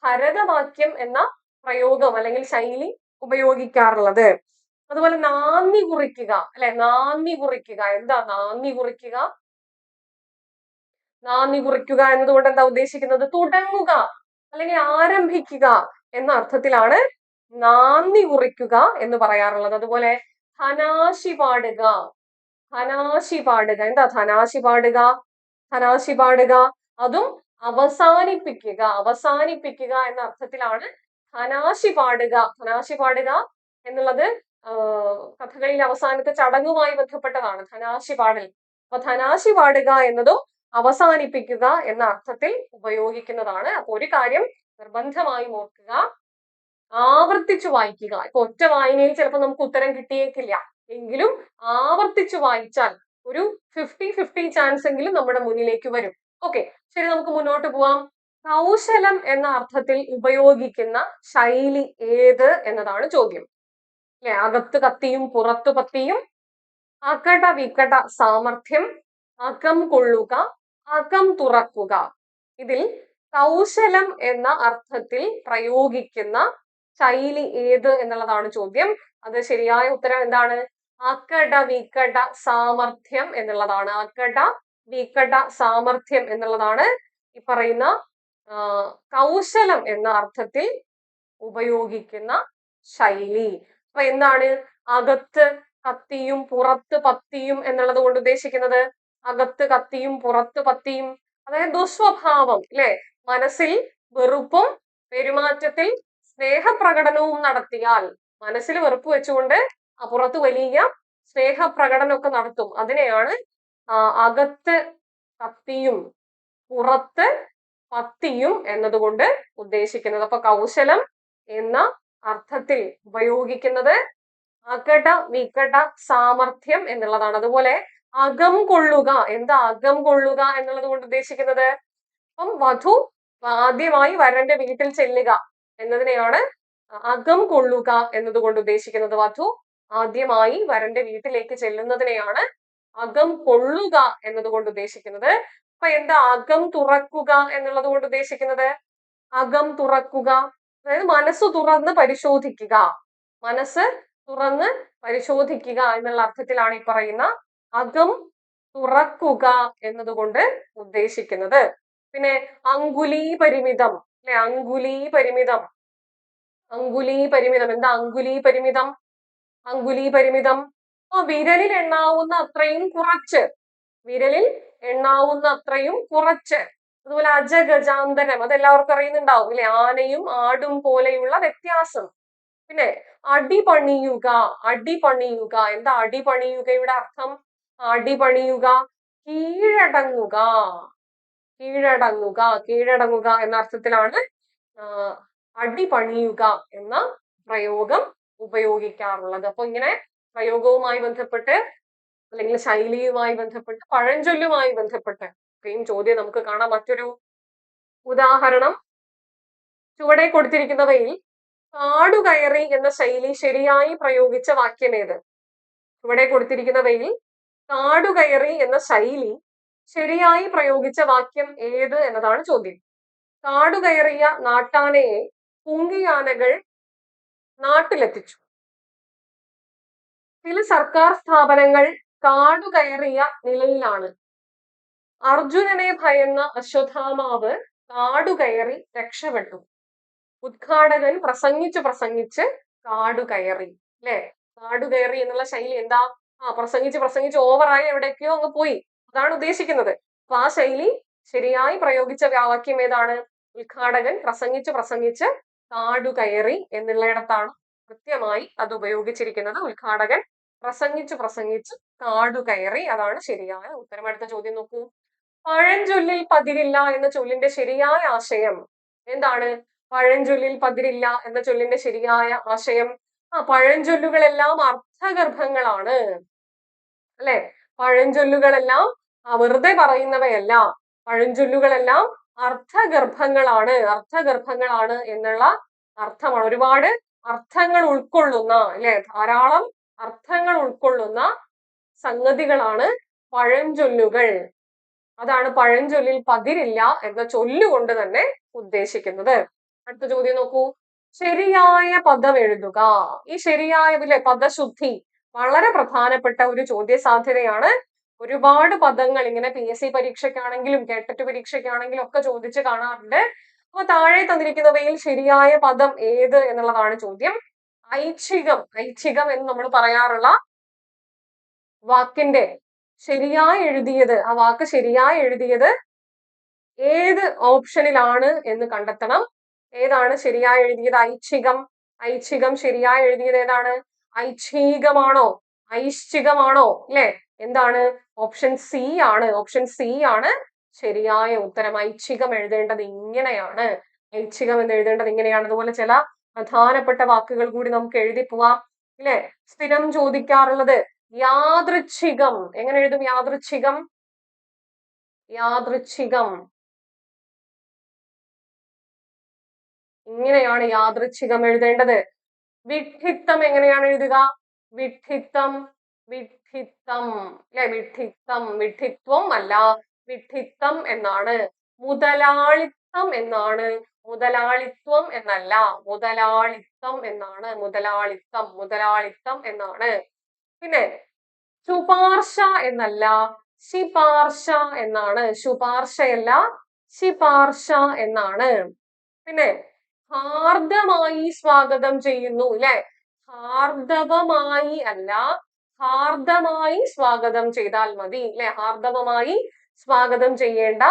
ഭരതവാക്യം എന്ന പ്രയോഗം അല്ലെങ്കിൽ ശൈലി ഉപയോഗിക്കാറുള്ളത്. അതുപോലെ നാന്ദി കുറിക്കുക അല്ലെ, നാന്ദി കുറിക്കുക. എന്താ നാന്ദി കുറിക്കുക? നാന്ദി കുറിക്കുക എന്നതുകൊണ്ട് എന്താ ഉദ്ദേശിക്കുന്നത്? തുടങ്ങുക അല്ലെങ്കിൽ ആരംഭിക്കുക എന്ന അർത്ഥത്തിലാണ് നാന്ദി കുറിക്കുക എന്ന് പറയാറുള്ളത്. അതുപോലെ ധനാശി പാടുക, ധനാശി പാടുക. എന്താ ധനാശി പാടുക? ധനാശി പാടുക അതും അവസാനിപ്പിക്കുക, അവസാനിപ്പിക്കുക എന്ന അർത്ഥത്തിലാണ് ധനാശി പാടുക. ധനാശി പാടുക എന്നുള്ളത് കഥകളിയിൽ അവസാനത്തെ ചടങ്ങുമായി ബന്ധപ്പെട്ടതാണ്, ധനാശി പാടൽ. അപ്പൊ ധനാശി പാടുക എന്നതും അവസാനിപ്പിക്കുക എന്ന അർത്ഥത്തിൽ ഉപയോഗിക്കുന്നതാണ്. അപ്പൊ ഒരു കാര്യം നിർബന്ധമായും ഓർക്കുക, ആവർത്തിച്ചു വായിക്കുക. ഇപ്പൊ ഒറ്റ വായനയിൽ ചിലപ്പോൾ നമുക്ക് ഉത്തരം കിട്ടിയേക്കില്ല, എങ്കിലും ആവർത്തിച്ചു വായിച്ചാൽ ഒരു 50-50 ചാൻസ് എങ്കിലും നമ്മുടെ മുന്നിലേക്ക് വരും. ഓക്കെ, ശരി, നമുക്ക് മുന്നോട്ട് പോവാം. കൗശലം എന്ന അർത്ഥത്തിൽ ഉപയോഗിക്കുന്ന ശൈലി ഏത് എന്നതാണ് ചോദ്യം. അല്ലെ, അകത്ത് കത്തിയും പുറത്തു പത്തിയും, അകട വികട സാമർഥ്യം, അകം കൊള്ളുക, അകം തുറക്കുക. ഇതിൽ കൗശലം എന്ന അർത്ഥത്തിൽ പ്രയോഗിക്കുന്ന ശൈലി ഏത് എന്നുള്ളതാണ് ചോദ്യം. അത് ശരിയായ ഉത്തരം എന്താണ്? അകട വികട സാമർഥ്യം എന്നുള്ളതാണ്. അകട വികട സാമർഥ്യം എന്നുള്ളതാണ് ഈ പറയുന്ന കൗശലം എന്ന അർത്ഥത്തിൽ ഉപയോഗിക്കുന്ന ശൈലി. അപ്പൊ എന്താണ് അകത്ത് കത്തിയും പുറത്ത് പത്തിയും എന്നുള്ളത് കൊണ്ട് ഉദ്ദേശിക്കുന്നത്? അകത്ത് കത്തിയും പുറത്ത് പത്തിയും അതായത് ദുസ്വഭാവം അല്ലെ, മനസ്സിൽ വെറുപ്പും പെരുമാറ്റത്തിൽ സ്നേഹപ്രകടനവും നടത്തിയാൽ, മനസ്സിൽ വെറുപ്പ് വെച്ചുകൊണ്ട് അപ്പുറത്ത് വലിയ സ്നേഹപ്രകടനമൊക്കെ നടത്തും, അതിനെയാണ് അകത്ത് കത്തിയും പുറത്ത് പത്തിയും എന്നതുകൊണ്ട് ഉദ്ദേശിക്കുന്നത്. അപ്പൊ കൗശലം എന്ന അർത്ഥത്തിൽ ഉപയോഗിക്കുന്നത് അകട വികട സാമർഥ്യം എന്നുള്ളതാണ്. അതുപോലെ അകം കൊള്ളുക, എന്താ അകം കൊള്ളുക എന്നുള്ളത് കൊണ്ട് ഉദ്ദേശിക്കുന്നത്? അപ്പം വധു ആദ്യമായി വരന്റെ വീട്ടിൽ ചെല്ലുക എന്നതിനെയാണ് അകം കൊള്ളുക എന്നതുകൊണ്ട് ഉദ്ദേശിക്കുന്നത്. വധു ആദ്യമായി വരന്റെ വീട്ടിലേക്ക് ചെല്ലുന്നതിനെയാണ് അകം കൊള്ളുക എന്നതുകൊണ്ട് ഉദ്ദേശിക്കുന്നത്. അപ്പൊ എന്താ അകം തുറക്കുക എന്നുള്ളത് കൊണ്ട് ഉദ്ദേശിക്കുന്നത്? അകം തുറക്കുക അതായത് മനസ്സ് തുറന്ന് പരിശോധിക്കുക, മനസ്സ് തുറന്ന് പരിശോധിക്കുക എന്നുള്ള അർത്ഥത്തിലാണ് ഈ പറയുന്ന അകം തുറക്കുക എന്നതുകൊണ്ട് ഉദ്ദേശിക്കുന്നത്. പിന്നെ അങ്കുലീ പരിമിതം അല്ലെ, അങ്കുലീ പരിമിതം, അങ്കുലീ പരിമിതം. എന്താ അങ്കുലീ പരിമിതം? അങ്കുലീ പരിമിതം വിരലിൽ എണ്ണാവുന്ന അത്രയും കുറച്ച്, വിരലിൽ എണ്ണാവുന്ന അത്രയും കുറച്ച്. അതുപോലെ അജഗജാന്തരം, അതെല്ലാവർക്കും അറിയുന്നുണ്ടാവും അല്ലെ, ആനയും ആടും പോലെയുള്ള വ്യത്യാസം. പിന്നെ അടിപണിയുക, അടിപണിയുക. എന്താ അടിപണിയുകയുടെ അർത്ഥം? അടിപണിയുക കീഴടങ്ങുക, കീഴടങ്ങുക, കീഴടങ്ങുക എന്ന അർത്ഥത്തിലാണ് അടിപണിയുക എന്ന പ്രയോഗം ഉപയോഗിക്കാറുള്ളത്. അപ്പൊ ഇങ്ങനെ പ്രയോഗവുമായി ബന്ധപ്പെട്ട് അല്ലെങ്കിൽ ശൈലിയുമായി ബന്ധപ്പെട്ട് പഴഞ്ചൊല്ലുമായി ബന്ധപ്പെട്ട് ഒക്കെയും ചോദ്യം നമുക്ക് കാണാം. മറ്റൊരു ഉദാഹരണം ചുവടെ കൊടുത്തിരിക്കുന്നവയിൽ കാടുകയറി എന്ന ശൈലി ശരിയായി പ്രയോഗിച്ച വാക്യം ഏത്? ഇവിടെ കൊടുത്തിരിക്കുന്നവയിൽ കാടുകയറി എന്ന ശൈലി ശരിയായി പ്രയോഗിച്ച വാക്യം ഏത് എന്നതാണ് ചോദ്യം. കാടുകയറിയ നാട്ടാനയെ പുങ്കിയാനകൾ നാട്ടിലെത്തിച്ചു. ചില സർക്കാർ സ്ഥാപനങ്ങൾ കാടുകയറിയ നിലയിലാണ്. അർജുനനെ ഭയന്ന അശ്വത്ഥാമാവ് കാടുകയറി രക്ഷപ്പെട്ടു. ഉദ്ഘാടകൻ പ്രസംഗിച്ച് കാടുകയറി. അല്ലെ, കാടുകയറി എന്നുള്ള ശൈലി എന്താ? പ്രസംഗിച്ച് ഓവറായി എവിടേക്കോ അങ്ങ് പോയി, അതാണ് ഉദ്ദേശിക്കുന്നത്. അപ്പൊ ആ ശൈലി ശരിയായി പ്രയോഗിച്ച വാക്യം ഏതാണ്? ഉദ്ഘാടകൻ പ്രസംഗിച്ച് കാടുകയറി എന്നുള്ളിടത്താണ് കൃത്യമായി അത് ഉപയോഗിച്ചിരിക്കുന്നത്. ഉദ്ഘാടകൻ പ്രസംഗിച്ച് കാടുകയറി, അതാണ് ശരിയായ ഉത്തരം. അടുത്ത ചോദ്യം നോക്കൂ. പഴഞ്ചൊല്ലിൽ പതിരില്ല എന്ന ചൊല്ലിന്റെ ശരിയായ ആശയം എന്താണ്? പഴഞ്ചൊല്ലിൽ പതിരില്ല എന്ന ചൊല്ലിന്റെ ശരിയായ ആശയം പഴഞ്ചൊല്ലുകളെല്ലാം അർത്ഥഗർഭങ്ങളാണ്. അല്ലെ, പഴഞ്ചൊല്ലുകളെല്ലാം വെറുതെ പറയുന്നവയല്ല, പഴഞ്ചൊല്ലുകളെല്ലാം അർത്ഥഗർഭങ്ങളാണ് എന്നുള്ള അർത്ഥമാണ്. ഒരുപാട് അർത്ഥങ്ങൾ ഉൾക്കൊള്ളുന്ന, അല്ലെ, ധാരാളം അർത്ഥങ്ങൾ ഉൾക്കൊള്ളുന്ന സംഗതികളാണ് പഴഞ്ചൊല്ലുകൾ. അതാണ് പഴഞ്ചൊല്ലിൽ പതിരില്ല എന്ന ചൊല്ലുകൊണ്ട് തന്നെ ഉദ്ദേശിക്കുന്നത്. അടുത്ത ചോദ്യം നോക്കൂ. ശരിയായ പദം എഴുതുക. ഈ ശരിയായ പദശുദ്ധി വളരെ പ്രധാനപ്പെട്ട ഒരു ചോദ്യ സാധ്യതയാണ്. ഒരുപാട് പദങ്ങൾ ഇങ്ങനെ PSC പരീക്ഷയ്ക്കാണെങ്കിലും കേട്ടറ്റ് പരീക്ഷയ്ക്കാണെങ്കിലും ഒക്കെ ചോദിച്ച് കാണാറുണ്ട്. അപ്പൊ താഴെ തന്നിരിക്കുന്നവയിൽ ശരിയായ പദം ഏത് എന്നുള്ളതാണ് ചോദ്യം. ഐച്ഛികം എന്ന് നമ്മൾ പറയാറുള്ള വാക്കിന്റെ ശരിയായി എഴുതിയത്, ആ വാക്ക് ശരിയായി എഴുതിയത് ഏത് ഓപ്ഷനിലാണ് എന്ന് കണ്ടെത്തണം. ഏതാണ് ശരിയായി എഴുതിയത്? ഐച്ഛികം ശരിയായി എഴുതിയത് ഏതാണ്? ഐച്ഛികമാണോ ഐശ്ചികമാണോ? അല്ലെ, എന്താണ്? ഓപ്ഷൻ സി ആണ് ശരിയായ ഉത്തരം. ഐച്ഛികം എഴുതേണ്ടത് ഇങ്ങനെയാണ്. എന്ന് എഴുതേണ്ടത് ഇങ്ങനെയാണ്. അതുപോലെ ചില പ്രധാനപ്പെട്ട വാക്കുകൾ കൂടി നമുക്ക് എഴുതി പോവാം. ഇല്ലേ, സ്ഥിരം ചോദിക്കാറുള്ളത് യാദൃച്ഛികം. എങ്ങനെ എഴുതും? യാദൃച്ഛികം ഇങ്ങനെയാണ് യാദൃച്ഛികം എഴുതേണ്ടത്. വിഡ്ഢിത്തം എങ്ങനെയാണ് എഴുതുക? വിഡ്ഢിത്തം അല്ലെ, വിഡ്ഢിത്വം അല്ല, വിഡ്ഢിത്തം എന്നാണ്. മുതലാളിത്തം എന്നാണ്, മുതലാളിത്വം എന്നല്ല, മുതലാളിത്തം എന്നാണ്. പിന്നെ ശുപാർശ എന്നല്ല, ശിപാർശ എന്നാണ്. ശുപാർശയല്ല, ശിപാർശ എന്നാണ്. പിന്നെ ഹാർദമായി സ്വാഗതം ചെയ്യുന്നു. അല്ലെ, ഹാർദവമായി അല്ല, ഹാർദമായി സ്വാഗതം ചെയ്താൽ മതി. അല്ലെ, ഹാർദവമായി സ്വാഗതം ചെയ്യേണ്ട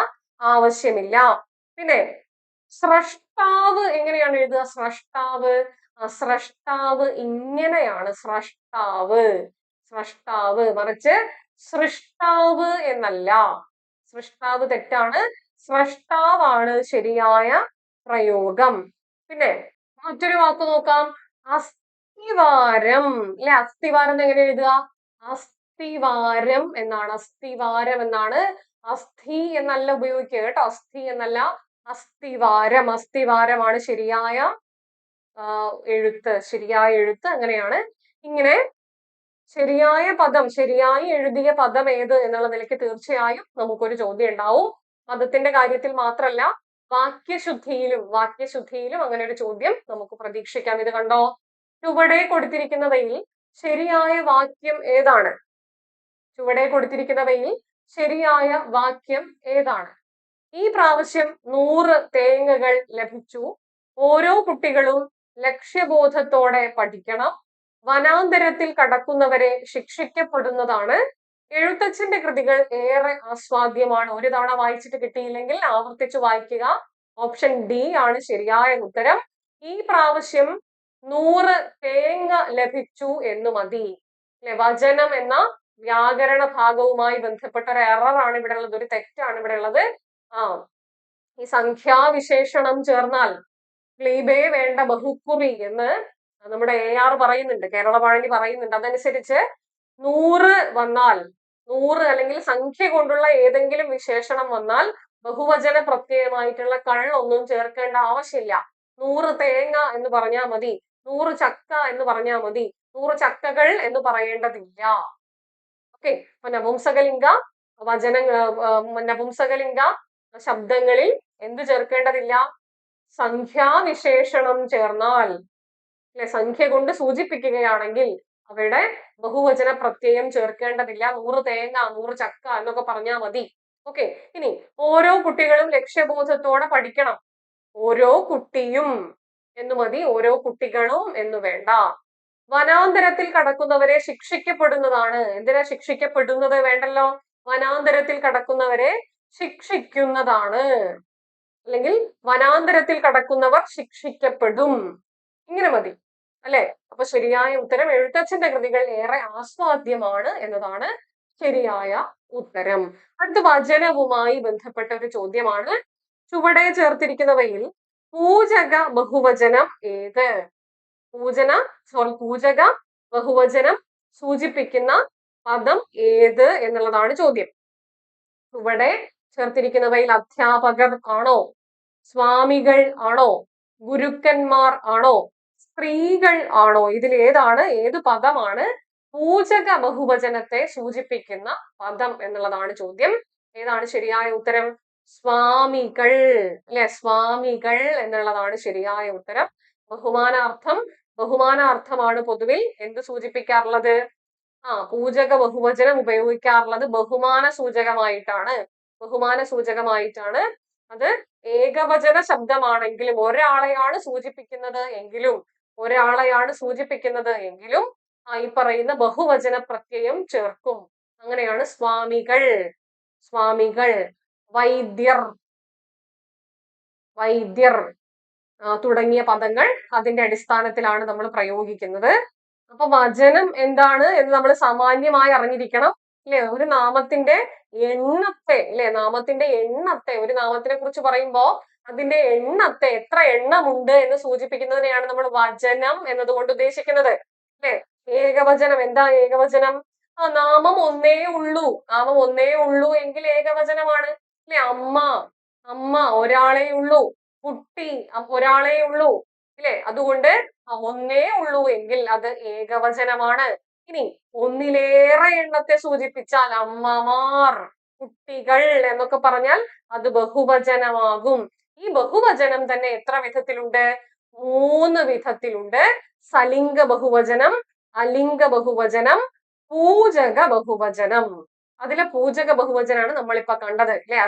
ആവശ്യമില്ല. പിന്നെ സ്രഷ്ടാവ് എങ്ങനെയാണ് എഴുതുക? സ്രഷ്ടാവ് ഇങ്ങനെയാണ്. സ്രഷ്ടാവ് മറിച്ച് സൃഷ്ടാവ് എന്നല്ല. സൃഷ്ടാവ് തെറ്റാണ്, സ്രഷ്ടാവാണ് ശരിയായ പ്രയോഗം. പിന്നെ മറ്റൊരു വാക്ക് നോക്കാം. അസ്ഥിവാരം. അല്ലെ, അസ്ഥിവാരം എങ്ങനെ എഴുതുക? അസ്ഥിവാരം എന്നാണ്. അസ്ഥി എന്നല്ല ഉപയോഗിക്കുക കേട്ടോ, അസ്ഥി എന്നല്ല, അസ്ഥിവാരമാണ് ശരിയായ എഴുത്ത്. അങ്ങനെയാണ്. ഇങ്ങനെ ശരിയായ പദം, ശരിയായി എഴുതിയ പദം ഏത് എന്നുള്ള നിലയ്ക്ക് തീർച്ചയായും നമുക്കൊരു ചോദ്യം ഉണ്ടാവും. പദത്തിന്റെ കാര്യത്തിൽ മാത്രമല്ല, വാക്യശുദ്ധിയിലും അങ്ങനെ ഒരു ചോദ്യം നമുക്ക് പ്രതീക്ഷിക്കാം. ഇത് കണ്ടോ, ചുവടെ കൊടുത്തിരിക്കുന്നവയിൽ ശരിയായ വാക്യം ഏതാണ്? ഈ പ്രാവശ്യം 100 തേങ്ങകൾ ലഭിച്ചു. ഓരോ കുട്ടികളും ലക്ഷ്യബോധത്തോടെ പഠിക്കണം. വനാന്തരത്തിൽ കടക്കുന്നവരെ ശിക്ഷിക്കപ്പെടുന്നതാണ്. എഴുത്തച്ഛന്റെ കൃതികൾ ഏറെ ആസ്വാദ്യമാണ്. ഒരു തവണ വായിച്ചിട്ട് കിട്ടിയില്ലെങ്കിൽ ആവർത്തിച്ചു വായിക്കുക. ഓപ്ഷൻ ഡി ആണ് ശരിയായ ഉത്തരം. ഈ പ്രാവശ്യം 100 തേങ്ങ ലഭിച്ചു എന്ന് മതി. അല്ലെ, വചനം എന്ന വ്യാകരണ ഭാഗവുമായി ബന്ധപ്പെട്ട ഒരു എററാണ് ഇവിടെ ഉള്ളത്, ഒരു തെറ്റാണ് ഇവിടെ ഉള്ളത്. ഈ സംഖ്യാവിശേഷണം ചേർന്നാൽ ക്ലീബേ വേണ്ട ബഹുക്കുറി എന്ന് നമ്മുടെ AR പറയുന്നുണ്ട്, കേരള പാഴനി പറയുന്നുണ്ട്. അതനുസരിച്ച് 100 വന്നാൽ, 100 അല്ലെങ്കിൽ സംഖ്യ കൊണ്ടുള്ള ഏതെങ്കിലും വിശേഷണം വന്നാൽ ബഹുവചന പ്രത്യയമായിട്ടുള്ള ഒന്നും ചേർക്കേണ്ട ആവശ്യമില്ല. 100 തേങ്ങ എന്ന് പറഞ്ഞാൽ മതി, 100 ചക്ക എന്ന് പറഞ്ഞാൽ മതി, 100 ചക്കകൾ എന്ന് പറയേണ്ടതില്ല. ഓക്കെ. അപ്പൊ നപുംസകലിംഗ നപുംസകലിംഗ ശബ്ദങ്ങളിൽ എന്ത് ചേർക്കേണ്ടതില്ല? സംഖ്യാവിശേഷണം ചേർന്നാൽ, അല്ലെ, സംഖ്യ കൊണ്ട് സൂചിപ്പിക്കുകയാണെങ്കിൽ അവിടെ ബഹുവചന പ്രത്യയം ചേർക്കേണ്ടതില്ല. 100 തേങ്ങ, 100 ചക്ക എന്നൊക്കെ പറഞ്ഞാൽ മതി. ഓക്കെ. ഇനി ഓരോ കുട്ടികളും ലക്ഷ്യബോധത്തോടെ പഠിക്കണം. ഓരോ കുട്ടിയും എന്ന് മതി, ഓരോ കുട്ടികളും എന്ന് വേണ്ട. വനാന്തരത്തിൽ കടക്കുന്നവരെ ശിക്ഷിക്കപ്പെടുന്നതാണ്. എന്തിനാ ശിക്ഷിക്കപ്പെടുന്നത് വേണ്ടല്ലോ? വനാന്തരത്തിൽ കടക്കുന്നവരെ ശിക്ഷിക്കുന്നതാണ്, അല്ലെങ്കിൽ വനാന്തരത്തിൽ കടക്കുന്നവർ ശിക്ഷിക്കപ്പെടും, ഇങ്ങനെ മതി, അല്ലെ? അപ്പൊ ശരിയായ ഉത്തരം എഴുത്തച്ഛന്റെ കൃതികൾ ഏറെ ആസ്വാദ്യമാണ് എന്നതാണ് ശരിയായ ഉത്തരം. അടുത്ത വചനവുമായി ബന്ധപ്പെട്ട ഒരു ചോദ്യമാണ്. ചുവടെ ചേർത്തിരിക്കുന്നവയിൽ പൂജക ബഹുവചനം ഏത്? പൂജക ബഹുവചനം സൂചിപ്പിക്കുന്ന പദം ഏത് എന്നുള്ളതാണ് ചോദ്യം. ചുവടെ ചേർത്തിരിക്കുന്നവയിൽ അധ്യാപകർ ആണോ, സ്വാമികൾ ആണോ, ഗുരുക്കന്മാർ ആണോ, സ്ത്രീകൾ ആണോ? ഇതിൽ ഏതാണ്, ഏത് പദമാണ് പൂജക ബഹുവചനത്തെ സൂചിപ്പിക്കുന്ന പദം എന്നുള്ളതാണ് ചോദ്യം. ഏതാണ് ശരിയായ ഉത്തരം? സ്വാമികൾ, അല്ലെ? സ്വാമികൾ എന്നുള്ളതാണ് ശരിയായ ഉത്തരം. ബഹുമാനാർത്ഥമാണ് പൊതുവിൽ എന്ത് സൂചിപ്പിക്കാറുള്ളത്? പൂജക ബഹുവചനം ഉപയോഗിക്കാറുള്ളത് ബഹുമാന സൂചകമായിട്ടാണ്. അത് ഏകവചന ശബ്ദമാണെങ്കിലും ഒരാളെയാണ് സൂചിപ്പിക്കുന്നത് എങ്കിലും ഈ പറയുന്ന ബഹുവചന പ്രത്യയം ചേർക്കും. അങ്ങനെയാണ് സ്വാമികൾ, വൈദ്യർ തുടങ്ങിയ പദങ്ങൾ അതിന്റെ അടിസ്ഥാനത്തിലാണ് നമ്മൾ പ്രയോഗിക്കുന്നത്. അപ്പൊ വചനം എന്താണ് എന്ന് നമ്മൾ സാമാന്യമായി അറിഞ്ഞിരിക്കണം, അല്ലെ? ഒരു നാമത്തിന്റെ എണ്ണത്തെ, ഒരു നാമത്തിനെ കുറിച്ച് പറയുമ്പോ അതിന്റെ എണ്ണത്തെ, എത്ര എണ്ണമുണ്ട് എന്ന് സൂചിപ്പിക്കുന്നതിനെയാണ് നമ്മൾ വചനം എന്നതുകൊണ്ട് ഉദ്ദേശിക്കുന്നത്, അല്ലെ? ഏകവചനം, എന്താ ഏകവചനം? നാമം ഒന്നേ ഉള്ളൂ എങ്കിൽ ഏകവചനമാണ്, അല്ലെ? അമ്മ ഒരാളേ ഉള്ളൂ, കുട്ടി ഒരാളേ ഉള്ളൂ, ഇല്ലേ? അതുകൊണ്ട് ഒന്നേ ഉള്ളൂ എങ്കിൽ അത് ഏകവചനമാണ്. ഇനി ഒന്നിലേറെ എണ്ണത്തെ സൂചിപ്പിച്ചാൽ അമ്മമാർ, കുട്ടികൾ എന്നൊക്കെ പറഞ്ഞാൽ അത് ബഹുവചനമാകും. ഈ ബഹുവചനം തന്നെ എത്ര വിധത്തിലുണ്ട്? 3 വിധത്തിലുണ്ട്. സലിംഗ ബഹുവചനം, അലിംഗ ബഹുവചനം, പൂജക ബഹുവചനം. അതിലെ പൂജക ബഹുവചനാണ് നമ്മളിപ്പോ കണ്ടത്, അല്ലെ?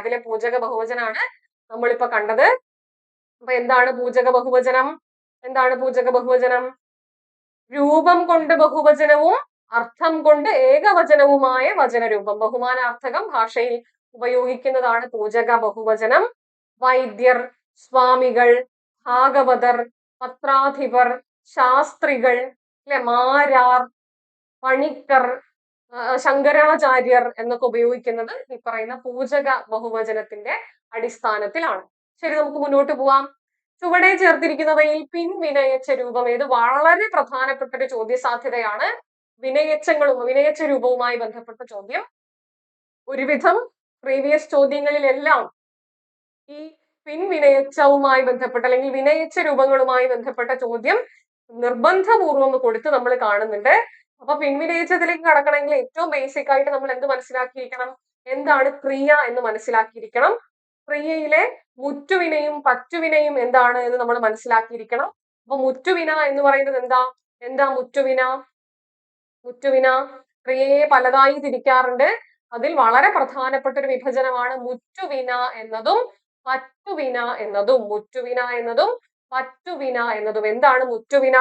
അപ്പൊ എന്താണ് പൂജക ബഹുവചനം? രൂപം കൊണ്ട് ബഹുവചനവും അർത്ഥം കൊണ്ട് ഏകവചനവുമായ വചനരൂപം. ബഹുമാനാർത്ഥകം ഭാഷയിൽ ഉപയോഗിക്കുന്നതാണ് പൂജക ബഹുവചനം. വൈദ്യർ, സ്വാമികൾ, ഭാഗവതർ, പത്രാധിപർ, ശാസ്ത്രികൾ, അല്ലെ, മാരാർ, പണിക്കർ, ശങ്കരാചാര്യർ എന്നൊക്കെ ഉപയോഗിക്കുന്നത് ഈ പറയുന്ന പൂജക ബഹുവചനത്തിന്റെ അടിസ്ഥാനത്തിലാണ്. ശരി, നമുക്ക് മുന്നോട്ട് പോവാം. ചുവടെ ചേർത്തിരിക്കുന്നവയിൽ പിൻവിനയച്ച രൂപം ഏത്? വളരെ പ്രധാനപ്പെട്ട ഒരു ചോദ്യ സാധ്യതയാണ്. വിനയച്ച രൂപവുമായി ബന്ധപ്പെട്ട ചോദ്യം. ഒരുവിധം പ്രീവിയസ് ചോദ്യങ്ങളിലെല്ലാം ഈ പിൻവിനയച്ചവുമായി ബന്ധപ്പെട്ട, അല്ലെങ്കിൽ വിനയച്ച രൂപങ്ങളുമായി ബന്ധപ്പെട്ട ചോദ്യം നിർബന്ധപൂർവം കൊടുത്ത് നമ്മൾ കാണുന്നുണ്ട്. അപ്പൊ പിൻവിനയച്ചതിലേക്ക് കടക്കണമെങ്കിൽ ഏറ്റവും ബേസിക് ആയിട്ട് നമ്മൾ എന്ത് മനസ്സിലാക്കിയിരിക്കണം? എന്താണ് ക്രിയ എന്ന് മനസ്സിലാക്കിയിരിക്കണം. ക്രിയയിലെ മുറ്റുവിനയും പറ്റുവിനയും എന്താണ് എന്ന് നമ്മൾ മനസ്സിലാക്കിയിരിക്കണം. അപ്പൊ മുറ്റുവിന എന്ന് പറയുന്നത് എന്താ മുറ്റുവിന ക്രിയയെ പലതായി തിരിക്കാറുണ്ട്. അതിൽ വളരെ പ്രധാനപ്പെട്ട ഒരു വിഭജനമാണ് മുറ്റുവിന എന്നതും പറ്റുവിന എന്നതും. എന്താണ് മുറ്റുവിന?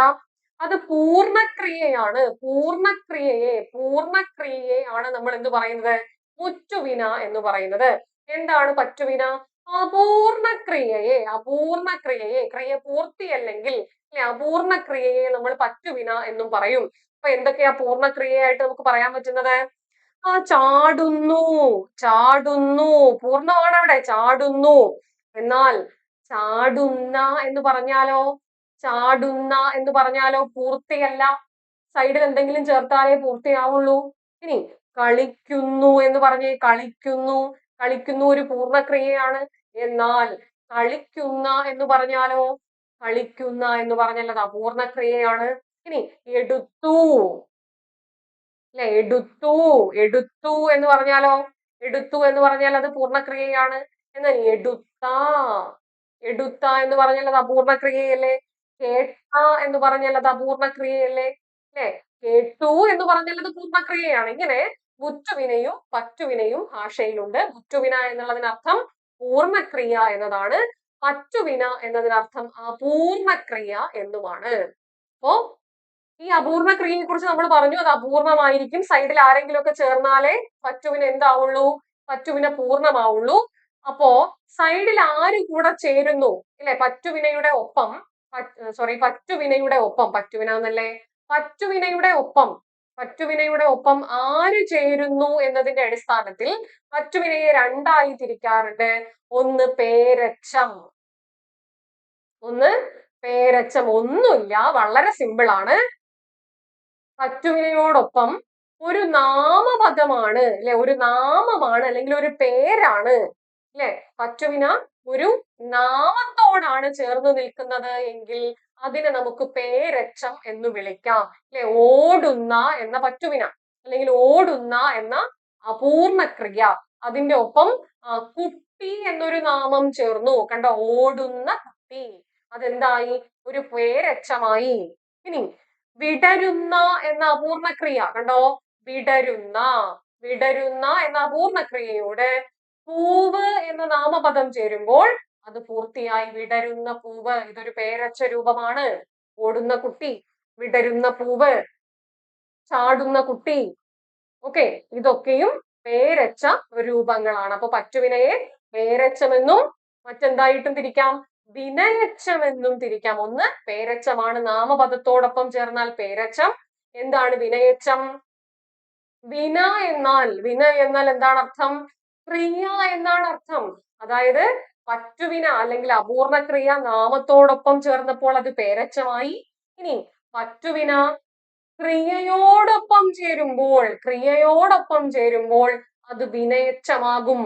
അത് പൂർണ്ണക്രിയയാണ്. പൂർണ്ണക്രിയയെ ആണ് നമ്മൾ എന്ത് പറയുന്നത്? മുറ്റുവിന എന്ന് പറയുന്നത്. എന്താണ് പറ്റുവിന? അപൂർണക്രിയയെ, ക്രിയ പൂർത്തിയല്ലെങ്കിൽ, അല്ലെ, അപൂർണക്രിയയെ നമ്മൾ പറ്റുവിന എന്നും പറയും. അപ്പൊ എന്തൊക്കെയാ പൂർണ്ണക്രിയയായിട്ട് നമുക്ക് പറയാൻ പറ്റുന്നത്? ചാടുന്നു, പൂർണ്ണമാണ് അവിടെ, ചാടുന്നു. എന്നാൽ ചാടുന്ന എന്ന് പറഞ്ഞാലോ പൂർത്തിയല്ല. സൈഡിൽ എന്തെങ്കിലും ചേർത്താലേ പൂർത്തിയാവുള്ളൂ. ഇനി കളിക്കുന്നു എന്ന് പറഞ്ഞേ, കളിക്കുന്നു ഒരു പൂർണ്ണക്രിയയാണ്. എന്നാൽ കളിക്കുന്ന എന്ന് പറഞ്ഞാലോ കളിക്കുന്ന എന്ന് പറഞ്ഞാൽ അത് അപൂർണ ക്രിയയാണ്. ഇനി എടുത്തു, അല്ലെ, എടുത്തു, എടുത്തു എന്ന് പറഞ്ഞാലോ, എടുത്തു എന്ന് പറഞ്ഞാൽ അത് പൂർണ്ണക്രിയയാണ്. എന്നാൽ എടുത്ത, എടുത്ത എന്ന് പറഞ്ഞാൽ അത് അപൂർണ ക്രിയയല്ലേ. കേട്ട എന്ന് പറഞ്ഞാൽ അത് അപൂർണ ക്രിയയല്ലേ, അല്ലെ. കേട്ടു എന്ന് പറഞ്ഞാൽ അത് പൂർണ്ണക്രിയയാണ്. ഇങ്ങനെ മുറ്റുവിനയും പറ്റുവിനയും ഭാഷയിലുണ്ട്. മുറ്റുവിന എന്നുള്ളതിനർത്ഥം പൂർണ്ണക്രിയ എന്നതാണ്. പറ്റുവിന എന്നതിനർത്ഥം അപൂർണക്രിയ എന്നുമാണ്. അപ്പോ ഈ അപൂർണ ക്രിയയെ കുറിച്ച് നമ്മൾ പറഞ്ഞു, അത് അപൂർണമായിരിക്കും. സൈഡിൽ ആരെങ്കിലും ഒക്കെ ചേർന്നാലേ പറ്റുവിന് എന്താവുള്ളൂ, പറ്റുവിന് പൂർണ്ണമാവുള്ളൂ. അപ്പോ സൈഡിൽ ആര് കൂടെ ചേരുന്നു, ഇല്ലേ, പറ്റുവിനയുടെ ഒപ്പം, പറ്റുവിനയുടെ ഒപ്പം, പറ്റുവിന എന്നല്ലേ, പറ്റുവിനയുടെ ഒപ്പം, പറ്റുവിനയുടെ ഒപ്പം ആര് ചേരുന്നു എന്നതിന്റെ അടിസ്ഥാനത്തിൽ പറ്റുവിനയെ രണ്ടായി തിരിക്കാറുണ്ട്. ഒന്ന് പേരച്ചം, ഒന്ന് പേരച്ചം. ഒന്നുമില്ല, വളരെ സിമ്പിൾ ആണ്. പറ്റുവിനയോടൊപ്പം ഒരു നാമപദമാണ്, അല്ലെ, ഒരു നാമമാണ് അല്ലെങ്കിൽ ഒരു പേരാണ്, അല്ലെ, പറ്റുവിന ഒരു നാമത്തോടാണ് ചേർന്ന് നിൽക്കുന്നത് എങ്കിൽ അതിനെ നമുക്ക് പേരച്ചം എന്ന് വിളിക്കാം, അല്ലെ. ഓടുന്ന എന്ന പറ്റുവിന അല്ലെങ്കിൽ ഓടുന്ന എന്ന അപൂർണക്രിയ, അതിന്റെ ഒപ്പം കുട്ടി എന്നൊരു നാമം ചേർന്നു, കണ്ടോ, ഓടുന്ന കുട്ടി, അതെന്തായി, ഒരു പേരച്ചമായി. ഇനി വിടരുന്ന എന്ന അപൂർണക്രിയ, കണ്ടോ, വിടരുന്ന, വിടരുന്ന എന്ന അപൂർണക്രിയയോട് പൂവ് എന്ന നാമപദം ചേരുമ്പോൾ അത് പൂർത്തിയായി, വിടരുന്ന പൂവ്. ഇതൊരു പേരച്ച രൂപമാണ്. ഓടുന്ന കുട്ടി, വിടരുന്ന പൂവ്, ചാടുന്ന കുട്ടി, ഓക്കെ, ഇതൊക്കെയും പേരച്ച രൂപങ്ങളാണ്. അപ്പൊ പറ്റുവിനയെ പേരച്ചമെന്നും മറ്റെന്തായിട്ടും തിരിക്കാം, വിനയച്ചമെന്നും തിരിക്കാം. ഒന്ന് പേരച്ചമാണ്, നാമപദത്തോടൊപ്പം ചേർന്നാൽ പേരച്ചം. എന്താണ് വിനയച്ചം? വിന എന്നാൽ എന്താണ് അർത്ഥം? ക്രിയ എന്നാണ് അർത്ഥം. അതായത് പറ്റുവിന അല്ലെങ്കിൽ അപൂർണക്രിയ നാമത്തോടൊപ്പം ചേർന്നപ്പോൾ അത് പേരച്ചമായി. ഇനി പറ്റുവിന ക്രിയയോടൊപ്പം ചേരുമ്പോൾ അത് വിനയച്ചമാകും.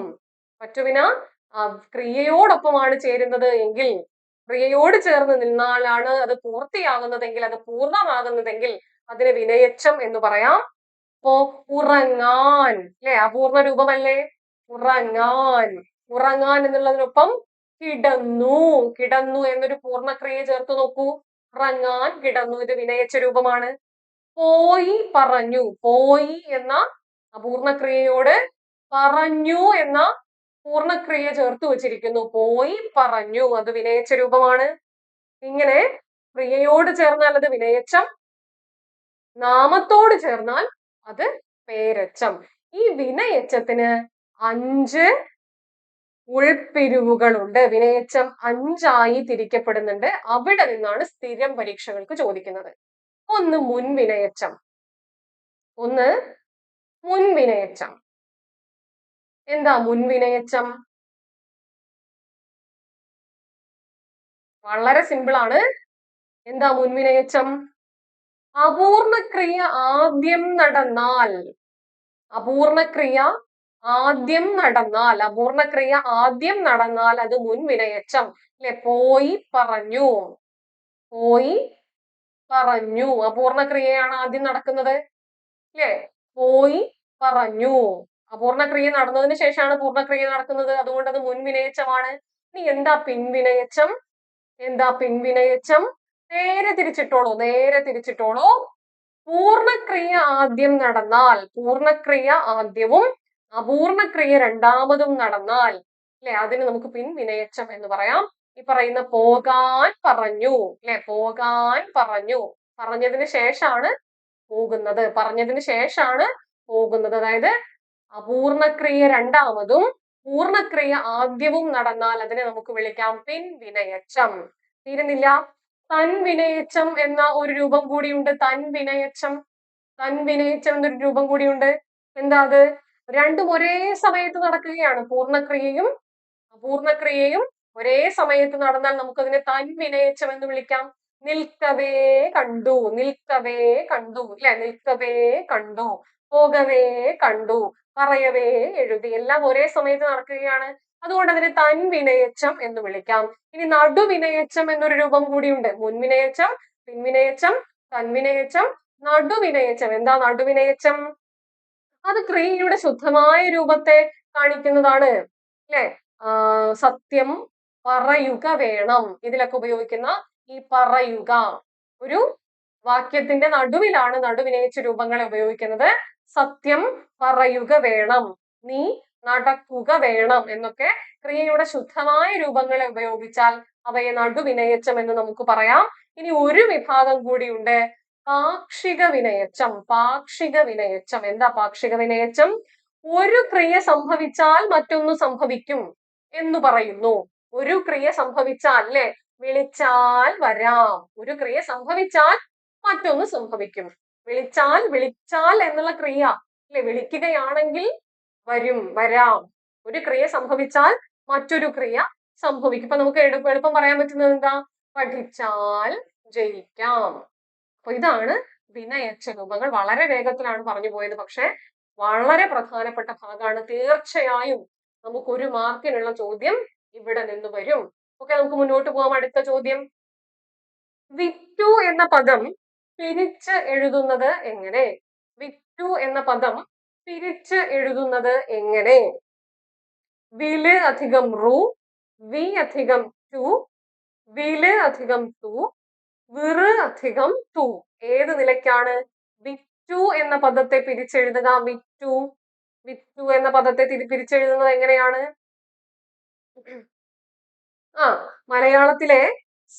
പറ്റുവിന ക്രിയയോടൊപ്പമാണ് ചേരുന്നത് എങ്കിൽ, ക്രിയയോട് ചേർന്ന് നിന്നാലാണ് അത് പൂർത്തിയാകുന്നതെങ്കിൽ, അത് പൂർണ്ണമാകുന്നതെങ്കിൽ അതിന് വിനയച്ചം എന്ന് പറയാം. അപ്പോ ഉറങ്ങാൻ, അല്ലെ, അപൂർണ രൂപമല്ലേ, ഉറങ്ങാൻ. ഉറങ്ങാൻ എന്നുള്ളതിനൊപ്പം കിടന്നു, കിടന്നു എന്നൊരു പൂർണ്ണക്രിയ ചേർത്ത് നോക്കൂ. ഉറങ്ങാൻ, കിടന്നു, ഇത് വിനയച്ച രൂപമാണ്. പോയി പറഞ്ഞു, പോയി എന്ന അപൂർണക്രിയയോട് പറഞ്ഞു എന്ന പൂർണ്ണക്രിയ ചേർത്ത് വച്ചിരിക്കുന്നു. പോയി പറഞ്ഞു, അത് വിനയച്ച രൂപമാണ്. ഇങ്ങനെ ക്രിയയോട് ചേർന്നാൽ അത് വിനയച്ചം, നാമത്തോട് ചേർന്നാൽ അത് പേരച്ചം. ഈ വിനയച്ചത്തിന് 5 ഉൾപ്പിരിവുകളുണ്ട്. വിനയച്ചം 5ആയി തിരിക്കപ്പെടുന്നുണ്ട്. അവിടെ നിന്നാണ് സ്ഥിരം പരീക്ഷകൾക്ക് ചോദിക്കുന്നത്. ഒന്ന് മുൻവിനയച്ചം, ഒന്ന് മുൻവിനയച്ചം. എന്താ മുൻവിനയച്ചം? വളരെ സിമ്പിൾ ആണ്. എന്താ മുൻവിനയച്ചം? അപൂർണക്രിയ ആദ്യം നടന്നാൽ, അപൂർണക്രിയ ആദ്യം നടന്നാൽ അത് മുൻവിനയച്ചം, അല്ലെ. പോയി പറഞ്ഞു, പോയി പറഞ്ഞു, അപൂർണക്രിയയാണ് ആദ്യം നടക്കുന്നത്, അല്ലെ. പോയി പറഞ്ഞു, അപൂർണക്രിയ നടന്നതിന് ശേഷമാണ് പൂർണ്ണക്രിയ നടക്കുന്നത്, അതുകൊണ്ട് അത് മുൻവിനയച്ചമാണ്. ഇനി എന്താ പിൻവിനയച്ചം? നേരെ തിരിച്ചിട്ടോളൂ. പൂർണ്ണക്രിയ ആദ്യം നടന്നാൽ, പൂർണ്ണക്രിയ ആദ്യവും അപൂർണക്രിയ രണ്ടാമതും നടന്നാൽ, അല്ലെ, അതിന് നമുക്ക് പിൻവിനയച്ചം എന്ന് പറയാം. ഈ പറയുന്ന പോകാൻ പറഞ്ഞു, അല്ലെ, പോകാൻ പറഞ്ഞു, പറഞ്ഞതിന് ശേഷമാണ് പോകുന്നത്, അതായത് അപൂർണക്രിയ രണ്ടാമതും പൂർണ്ണക്രിയ ആദ്യവും നടന്നാൽ അതിനെ നമുക്ക് വിളിക്കാം പിൻവിനയച്ചം. തീരുന്നില്ല. തൻവിനയച്ചം എന്ന ഒരു രൂപം കൂടിയുണ്ട്. തൻവിനയച്ചം എന്നൊരു രൂപം കൂടിയുണ്ട്. എന്താ അത്? രണ്ടും ഒരേ സമയത്ത് നടക്കുകയാണ്. പൂർണ്ണക്രിയയും അപൂർണക്രിയയും ഒരേ സമയത്ത് നടന്നാൽ നമുക്കതിനെ തൻവിനയച്ചം എന്ന് വിളിക്കാം. നിൽക്കവേ കണ്ടു, അല്ലെ, നിൽക്കവേ കണ്ടു, പോകവേ കണ്ടു, പറയവേ എഴുതി, എല്ലാം ഒരേ സമയത്ത് നടക്കുകയാണ്. അതുകൊണ്ട് അതിന് തൻവിനയച്ചം എന്ന് വിളിക്കാം. ഇനി നടുവിനയച്ചം എന്നൊരു രൂപം കൂടിയുണ്ട്. മുൻവിനയച്ചം, പിൻവിനയച്ചം, തൻവിനയച്ചം, നടുവിനയച്ചം. എന്താ നടുവിനയച്ചം? അത് ക്രിയയുടെ ശുദ്ധമായ രൂപത്തെ കാണിക്കുന്നതാണ്. അല്ലെ? സത്യം പറയുക വേണം. ഇതിലൊക്കെ ഉപയോഗിക്കുന്ന ഈ പറയുക ഒരു വാക്യത്തിന്റെ നടുവിലാണ് നടുവിനയിച്ച രൂപങ്ങളെ ഉപയോഗിക്കുന്നത്. സത്യം പറയുക വേണം, നീ നടക്കുക വേണം എന്നൊക്കെ ക്രിയയുടെ ശുദ്ധമായ രൂപങ്ങളെ ഉപയോഗിച്ചാൽ അവയെ നടുവിനയച്ചം എന്ന് നമുക്ക് പറയാം. ഇനി ഒരു വിഭാഗം കൂടിയുണ്ട്, പാക്ഷിക വിനയച്ചം. പാക്ഷിക വിനയച്ചം. എന്താ പാക്ഷിക വിനയച്ചം? ഒരു ക്രിയ സംഭവിച്ചാൽ മറ്റൊന്ന് സംഭവിക്കും എന്ന് പറയുന്നു. ഒരു ക്രിയ സംഭവിച്ചാൽ, അല്ലെ, വിളിച്ചാൽ വരാം. ഒരു ക്രിയ സംഭവിച്ചാൽ മറ്റൊന്ന് സംഭവിക്കും. വിളിച്ചാൽ, വിളിച്ചാൽ എന്നുള്ള ക്രിയ, അല്ലെ, വിളിക്കുകയാണെങ്കിൽ വരും, വരാം. ഒരു ക്രിയ സംഭവിച്ചാൽ മറ്റൊരു ക്രിയ സംഭവിക്കും. ഇപ്പൊ നമുക്ക് എളുപ്പം പറയാൻ പറ്റുന്നത് എന്താ? പഠിച്ചാൽ ജയിക്കാം. അപ്പൊ ഇതാണ് വിനയച്ച രൂപങ്ങൾ. വളരെ വേഗത്തിലാണ് പറഞ്ഞു പോയത്, പക്ഷെ വളരെ പ്രധാനപ്പെട്ട ഭാഗമാണ്. തീർച്ചയായും നമുക്ക് 1 മാർക്കിനുള്ള ചോദ്യം ഇവിടെ നിന്ന് വരും. ഓക്കെ, നമുക്ക് മുന്നോട്ട് പോകാം. അടുത്ത ചോദ്യം, വിറ്റു എന്ന പദം പിരിച്ച് എഴുതുന്നത് എങ്ങനെ? വിറ്റു എന്ന പദം പിരിച്ച് എഴുതുന്നത് എങ്ങനെ? വില് അധികം റു, വി അധികം ടു, വില് അധികം തു, വിറ് അധികം തു. ഏത് നിലയ്ക്കാണ് വിറ്റു എന്ന പദത്തെ പിരിച്ചെഴുതുക? വിറ്റു, വിറ്റു എന്ന പദത്തെ പിരിച്ചെഴുതുന്നത് എങ്ങനെയാണ്? മലയാളത്തിലെ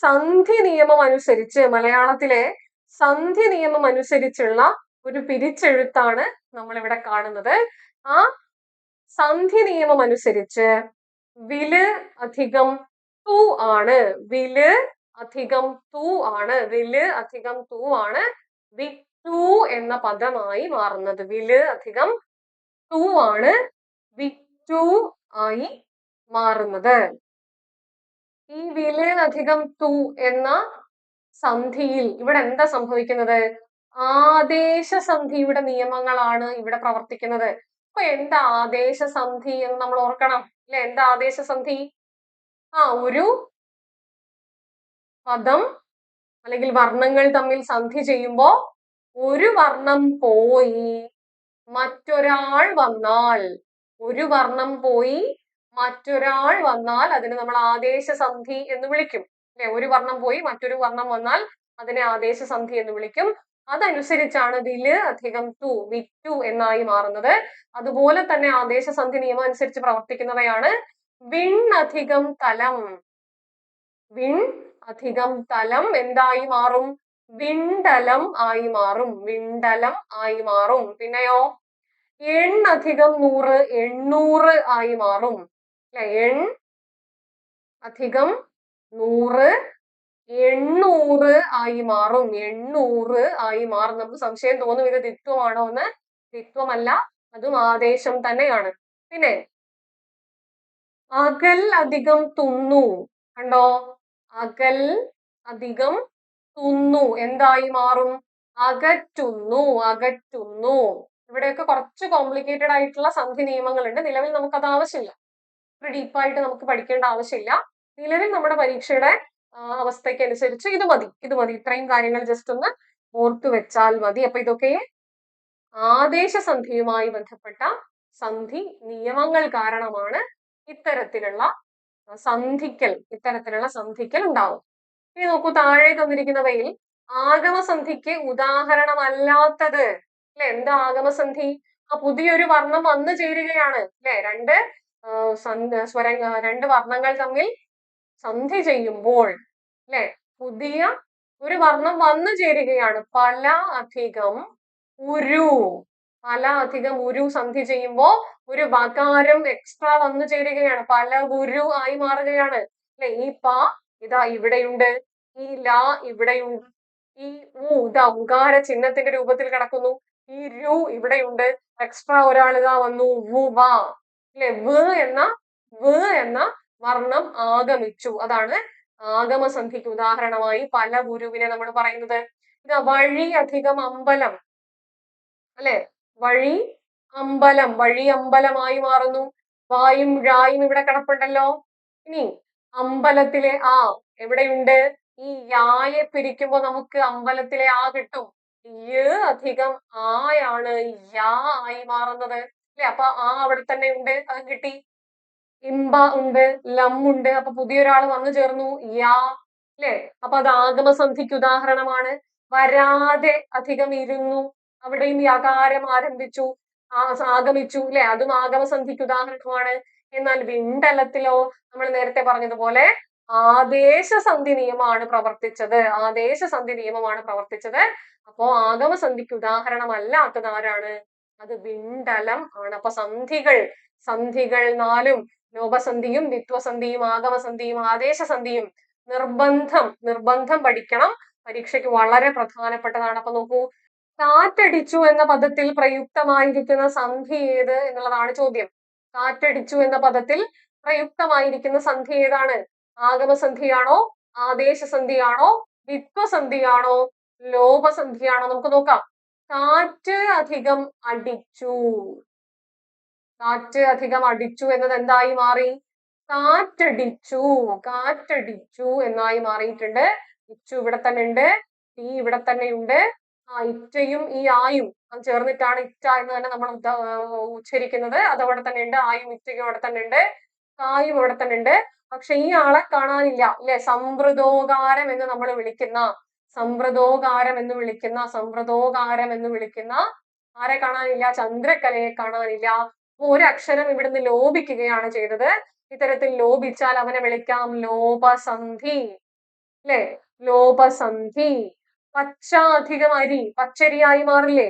സന്ധി നിയമം അനുസരിച്ച്, മലയാളത്തിലെ സന്ധി നിയമം അനുസരിച്ചുള്ള ഒരു പിരിച്ചെഴുത്താണ് നമ്മൾ ഇവിടെ കാണുന്നത്. ആ സന്ധി നിയമം അനുസരിച്ച് വില് അധികം തു ആണ്. വില് അധികം തു ആണ്. വില് അധികം തു ആണ് വിറ്റു എന്ന പദമായി മാറുന്നത്. വില് അധികം തു ആണ് വിറ്റു ആയി മാറുന്നത്. ഈ വില് അധികം തു എന്ന സന്ധിയിൽ ഇവിടെ എന്താ സംഭവിക്കുന്നത്? ആദേശ സന്ധിയുടെ നിയമങ്ങളാണ് ഇവിടെ പ്രവർത്തിക്കുന്നത്. അപ്പൊ എന്താ ആദേശ സന്ധി എന്ന് നമ്മൾ ഓർക്കണം, അല്ലെ? എന്താ ആദേശ സന്ധി? ഒരു പദം അല്ലെങ്കിൽ വർണ്ണങ്ങൾ തമ്മിൽ സന്ധി ചെയ്യുമ്പോ ഒരു വർണ്ണം പോയി മറ്റൊരാൾ വന്നാൽ, ഒരു വർണ്ണം പോയി മറ്റൊരാൾ വന്നാൽ അതിനെ നമ്മൾ ആദേശ സന്ധി എന്ന് വിളിക്കും, അല്ലെ? ഒരു വർണ്ണം പോയി മറ്റൊരു വർണ്ണം വന്നാൽ അതിനെ ആദേശ സന്ധി എന്ന് വിളിക്കും. അതനുസരിച്ചാണ് വില് അധികം തു, വിറ്റു എന്നായി മാറുന്നത്. അതുപോലെ തന്നെ ആദേശ സന്ധി നിയമം അനുസരിച്ച് പ്രവർത്തിക്കുന്നവയാണ് വിൺ അധികം തലം. വിൺ അധികം തലം എന്തായി മാറും? വിണ്ടലം ആയി മാറും. വിണ്ടലം ആയി മാറും. പിന്നെയോ എൺ അധികം നൂറ്, എണ്ണൂറ് ആയി മാറും, അല്ലെ? എൺ അധികം നൂറ്, എണ്ണൂറ് ആയി മാറും. എണ്ണൂറ് ആയി മാറും. നമുക്ക് സംശയം തോന്നും ഇത് ദ്വിത്വമാണോ എന്ന്. ദ്വിത്വമല്ല, അതും ആദേശം തന്നെയാണ്. പിന്നെ അകൽ അധികം തുന്നു, കണ്ടോ? അകൽ അധികം തുന്നു എന്തായി മാറും? അകറ്റുന്നു, അകറ്റുന്നു. ഇവിടെയൊക്കെ കുറച്ച് കോംപ്ലിക്കേറ്റഡ് ആയിട്ടുള്ള സന്ധി നിയമങ്ങളുണ്ട്. നിലവിൽ നമുക്കത് ആവശ്യമില്ല, ഒരു ഡീപ്പായിട്ട് നമുക്ക് പഠിക്കേണ്ട ആവശ്യമില്ല. നിലവിൽ നമ്മുടെ പരീക്ഷയുടെ അവസ്ഥയ്ക്ക് അനുസരിച്ച് ഇത് മതി, ഇത് മതി. ഇത്രയും കാര്യങ്ങൾ ജസ്റ്റ് ഒന്ന് ഓർത്തു വെച്ചാൽ മതി. അപ്പൊ ഇതൊക്കെ ആദേശ സന്ധിയുമായി ബന്ധപ്പെട്ട സന്ധി നിയമങ്ങൾ കാരണമാണ് ഇത്തരത്തിലുള്ള സന്ധിക്കൽ ഉണ്ടാവും. ഇനി നോക്കൂ, താഴെ തന്നിരിക്കുന്നവയിൽ ആഗമസന്ധിക്ക് ഉദാഹരണമല്ലാത്തത്, അല്ലെ? എന്താ ആഗമസന്ധി? പുതിയൊരു വർണ്ണം വന്നു ചേരുകയാണ്, അല്ലെ? രണ്ട് വർണ്ണങ്ങൾ തമ്മിൽ സന്ധി ചെയ്യുമ്പോൾ, അല്ലെ, പുതിയ ഒരു വർണ്ണം വന്നു ചേരുകയാണ്. പല അധികം ഉരു, പല അധികം ഉരു സന്ധി ചെയ്യുമ്പോ ഒരു വകാരം എക്സ്ട്രാ വന്നു ചേരുകയാണ്, പല ഉരു ആയി മാറുകയാണ്, അല്ലെ? ഈ പ ഇതാ ഇവിടെയുണ്ട്, ഈ ല ഇവിടെയുണ്ട്, ഈ ഇതാ ഉകാര ചിഹ്നത്തിന്റെ രൂപത്തിൽ കിടക്കുന്നു, ഈ രു ഇവിടെയുണ്ട്, എക്സ്ട്രാ ഒരാൾ ഇതാ വന്നു, വ, അല്ലെ? വ് എന്ന വർണ്ണം ആഗമിച്ചു. അതാണ് ആഗമസന്ധിക്ക് ഉദാഹരണമായി പല ഗുരുവിനെ നമ്മൾ പറയുന്നത്. ഇതാ വഴി അധികം അമ്പലം, അല്ലെ? വഴി അമ്പലം, വഴി അമ്പലമായി മാറുന്നു. വായും ഴായും ഇവിടെ കിടപ്പുണ്ടല്ലോ. ഇനി അമ്പലത്തിലെ ആ എവിടെയുണ്ട്? ഈ യായെ പിരിക്കുമ്പോ നമുക്ക് അമ്പലത്തിലെ ആ കിട്ടും. യ് അധികം ആയാണ് യാ ആയി മാറുന്നത് അല്ലെ? അപ്പൊ ആ അവിടെ തന്നെ ഉണ്ട്, അത് കിട്ടി. ഇമ്പ ഉണ്ട്, ലം ഉണ്ട്, അപ്പൊ പുതിയൊരാൾ വന്നു ചേർന്നു യാ അല്ലെ? അപ്പൊ അത് ആഗമസന്ധിക്ക് ഉദാഹരണമാണ്. വരാതെ അധികം ഇരുന്നു, അവിടെയും യകാരം ആരംഭിച്ചു, ആഗമിച്ചു അല്ലെ? അതും ആഗമസന്ധിക്ക് ഉദാഹരണമാണ്. എന്നാൽ വിണ്ടലത്തിലോ നമ്മൾ നേരത്തെ പറഞ്ഞതുപോലെ ആദേശസന്ധി നിയമമാണ് പ്രവർത്തിച്ചത്. ആദേശസന്ധി നിയമമാണ് പ്രവർത്തിച്ചത്. അപ്പോ ആഗമസന്ധിക്ക് ഉദാഹരണമല്ലാത്തത് ആരാണ്? അത് വിണ്ടലം ആണ്. അപ്പൊ സന്ധികൾ 4 ലോപസന്ധിയും ദ്വിത്വസന്ധിയും ആഗമസന്ധിയും ആദേശസന്ധിയും നിർബന്ധം പഠിക്കണം. പരീക്ഷയ്ക്ക് വളരെ പ്രധാനപ്പെട്ടതാണ്. അപ്പൊ നോക്കൂ, കാറ്റടിച്ചു എന്ന പദത്തിൽ പ്രയുക്തമായിരിക്കുന്ന സന്ധി ഏത് എന്നുള്ളതാണ് ചോദ്യം. കാറ്റടിച്ചു എന്ന പദത്തിൽ പ്രയുക്തമായിരിക്കുന്ന സന്ധി ഏതാണ്? ആഗമസന്ധിയാണോ, ആദേശസന്ധിയാണോ, ദ്വിത്വസന്ധിയാണോ, ലോപസന്ധിയാണോ? നമുക്ക് നോക്കാം. കാറ്റ് അധികം അടിച്ചു. കാറ്റ് അധികം അടിച്ചു എന്നത് എന്തായി മാറി? കാറ്റടിച്ചു എന്നായി മാറിയിട്ടുണ്ട്. ഇച്ചു ഇവിടെ തന്നെ ഉണ്ട്, ഈ ഇവിടെ തന്നെ ഉണ്ട്. ഇറ്റയും ഈ ആയും അത് ചേർന്നിട്ടാണ് ഇറ്റ എന്ന് തന്നെ നമ്മൾ ഉച്ചരിക്കുന്നത്. അതവിടെ തന്നെ ഉണ്ട്. ആയും ഇറ്റയും അവിടെ തന്നെ ഉണ്ട്, കായും ഇവിടെ തന്നെ ഉണ്ട്. പക്ഷെ ഈ ആളെ കാണാനില്ല അല്ലെ? സംവൃതോകാരം എന്ന് നമ്മൾ വിളിക്കുന്ന സംവൃതോകാരം എന്ന് വിളിക്കുന്ന ആരെ കാണാനില്ല? ചന്ദ്രക്കലയെ കാണാനില്ല. ഒരു അക്ഷരം ഇവിടുന്ന് ലോപിക്കുകയാണ് ചെയ്തത്. ഇത്തരത്തിൽ ലോപിച്ചാൽ അവനെ വിളിക്കാം ലോപസന്ധി അല്ലെ? ലോപസന്ധി. പച്ച അധികം അരി പച്ചരിയായി മാറില്ലേ?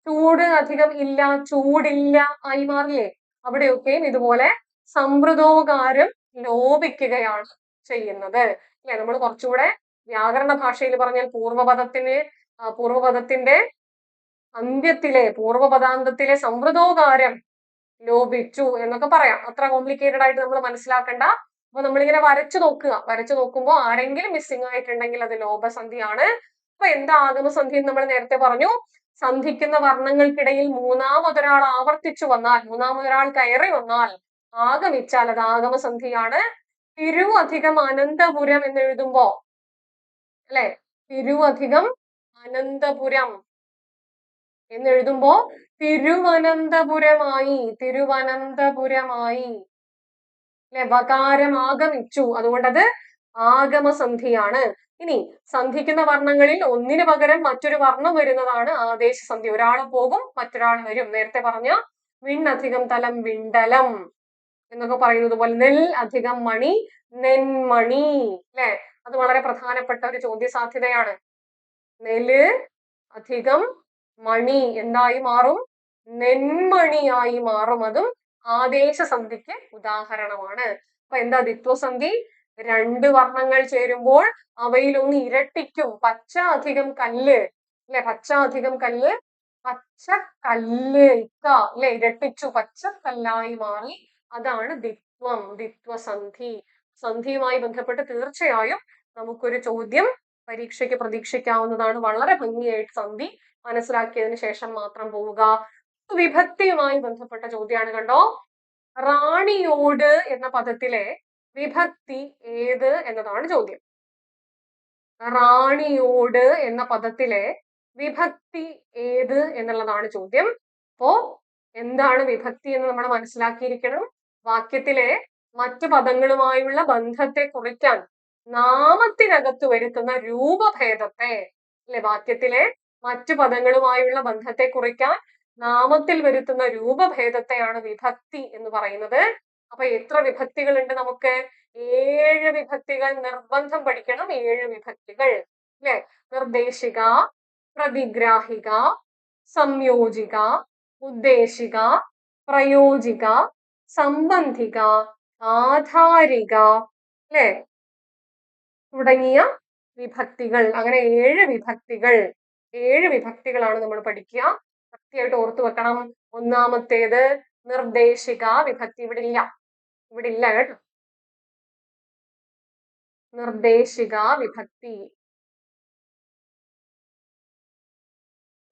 ചൂട് അധികം ഇല്ല ചൂടില്ല ആയി മാറില്ലേ? അവിടെയൊക്കെയും ഇതുപോലെ സംവൃതോകാരം ലോപിക്കുകയാണ് ചെയ്യുന്നത് അല്ലെ? നമ്മൾ കുറച്ചുകൂടെ വ്യാകരണ ഭാഷയിൽ പറഞ്ഞാൽ പൂർവപദത്തിന്റെ അന്ത്യത്തിലെ പൂർവപദാന്തത്തിലെ സംവൃതോകാരം ലോപിച്ചു എന്നൊക്കെ പറയാം. അത്ര കോംപ്ലിക്കേറ്റഡ് ആയിട്ട് നമ്മൾ മനസ്സിലാക്കണ്ട. അപ്പൊ നമ്മളിങ്ങനെ വരച്ചു നോക്കുമ്പോൾ ആരെങ്കിലും മിസ്സിംഗ് ആയിട്ടുണ്ടെങ്കിൽ അത് ലോപസന്ധിയാണ്. അപ്പൊ എന്താ ആഗമസന്ധി എന്ന് നമ്മൾ നേരത്തെ പറഞ്ഞു. സന്ധിക്കുന്ന വർണ്ണങ്ങൾക്കിടയിൽ മൂന്നാമതൊരാൾ മൂന്നാമതൊരാൾ കയറി വന്നാൽ ആഗമിച്ചാൽ അത് ആഗമസന്ധിയാണ്. തിരുവധികം അനന്തപുരം എന്ന് എഴുതുമ്പോ അല്ലെ? തിരുവധികം അനന്തപുരം എന്ന് എഴുതുമ്പോ തിരുവനന്തപുരമായി അല്ലെ? വകാരം ആഗമിച്ചു, അതുകൊണ്ട് അത് ആഗമസന്ധിയാണ്. ഇനി സന്ധിക്കുന്ന വർണ്ണങ്ങളിൽ ഒന്നിന് പകരം മറ്റൊരു വർണ്ണം വരുന്നതാണ് ആദേശസന്ധി. ഒരാൾ പോകും, മറ്റൊരാൾ വരും. നേരത്തെ പറഞ്ഞ വിണ്ണധികം തലം വിണ്ടലം എന്നൊക്കെ പറയുന്നത് പോലെ നെൽ അധികം മണി നെന്മണി അല്ലെ? അത് വളരെ പ്രധാനപ്പെട്ട ഒരു ചോദ്യ സാധ്യതയാണ്. നെല് അധികം മണി എന്തായി മാറും? നെന്മണിയായി മാറും. അതും ആദേശസന്ധിക്ക് ഉദാഹരണമാണ്. അപ്പൊ എന്താ ദ്വിത്വസന്ധി? 2 വർണ്ണങ്ങൾ ചേരുമ്പോൾ അവയിൽ ഒന്ന് ഇരട്ടിക്കും. പച്ച അധികം കല്ല് അല്ലെ? പച്ചക്കല്ല് അല്ലെ? ഇരട്ടിച്ചു, പച്ചക്കല്ലായി മാറി. അതാണ് ദ്വിത്വസന്ധി. സന്ധിയുമായി ബന്ധപ്പെട്ട് തീർച്ചയായും നമുക്കൊരു ചോദ്യം പരീക്ഷയ്ക്ക് പ്രതീക്ഷിക്കാവുന്നതാണ്. വളരെ ഭംഗിയായിട്ട് സന്ധി മനസ്സിലാക്കിയതിന് ശേഷം മാത്രം പോവുക. വിഭക്തിയുമായി ബന്ധപ്പെട്ട ചോദ്യമാണ്, കണ്ടോ. റാണിയോട് എന്ന പദത്തിലെ വിഭക്തി ഏത് എന്നതാണ് ചോദ്യം. റാണിയോട് എന്ന പദത്തിലെ വിഭക്തി ഏത് എന്നുള്ളതാണ് ചോദ്യം. അപ്പോ എന്താണ് വിഭക്തി എന്ന് നമ്മൾ മനസ്സിലാക്കിയിരിക്കണം. വാക്യത്തിലെ മറ്റു പദങ്ങളുമായുള്ള ബന്ധത്തെ കുറിക്കാൻ നാമത്തിനകത്ത് വരുത്തുന്ന രൂപഭേദത്തെ അല്ലെ? വാക്യത്തിലെ മറ്റു പദങ്ങളുമായുള്ള ബന്ധത്തെ കുറിക്കാൻ നാമത്തിൽ വരുത്തുന്ന രൂപഭേദത്തെയാണ് വിഭക്തി എന്ന് പറയുന്നത്. അപ്പൊ എത്ര വിഭക്തികൾ ഉണ്ട് നമുക്ക്? 7 വിഭക്തികൾ നിർബന്ധം പഠിക്കണം. 7 വിഭക്തികൾ അല്ലെ? നിർദ്ദേശിക, പ്രതിഗ്രാഹിക, സംയോജിക, ഉദ്ദേശിക, പ്രയോജിക, സംബന്ധിക, ആധാരിക അല്ലെ? തുടങ്ങിയ വിഭക്തികൾ. അങ്ങനെ 7 വിഭക്തികളാണ് നമ്മൾ പഠിക്കുക. കൃത്യമായിട്ട് ഓർത്തു വെക്കണം. ഒന്നാമത്തേത് നിർദ്ദേശിക വിഭക്തി. ഇവിടെ ഇല്ല കേട്ടോ. നിർദ്ദേശിക വിഭക്തി.